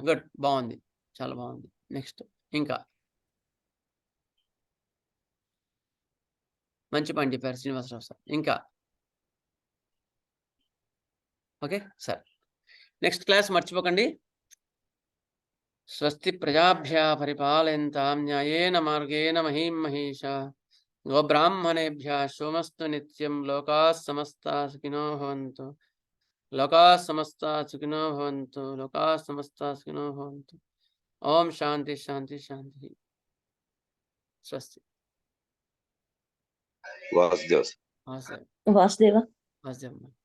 గుడ్, బాగుంది, చాలా బాగుంది. నెక్స్ట్ ఇంకా మంచి పాయింట్ చెప్పారు శ్రీనివాసరావు సార్. ఇంకా ఓకే సార్. నెక్స్ట్ క్లాస్ మర్చిపోకండి. స్వస్తి ప్రజాభ్య పరిపాలయంతాం న్యాయేన మార్గేణ మహీం మహేషా గోబ్రాహ్మణేభ్య సోమస్తు నిత్యం. లోకాः సమస్తాः సుఖినో భవంతు. లోకాः సమస్తాः సుఖినో భవంతు. లోకాः సమస్తాः సుఖినో భవంతు. ఓం శాంతి శాంతి శాంతి. స్వస్తి. వాసుదేవ్. వాసుదేవ్. వాసుదేవ. వాసుదేవ్.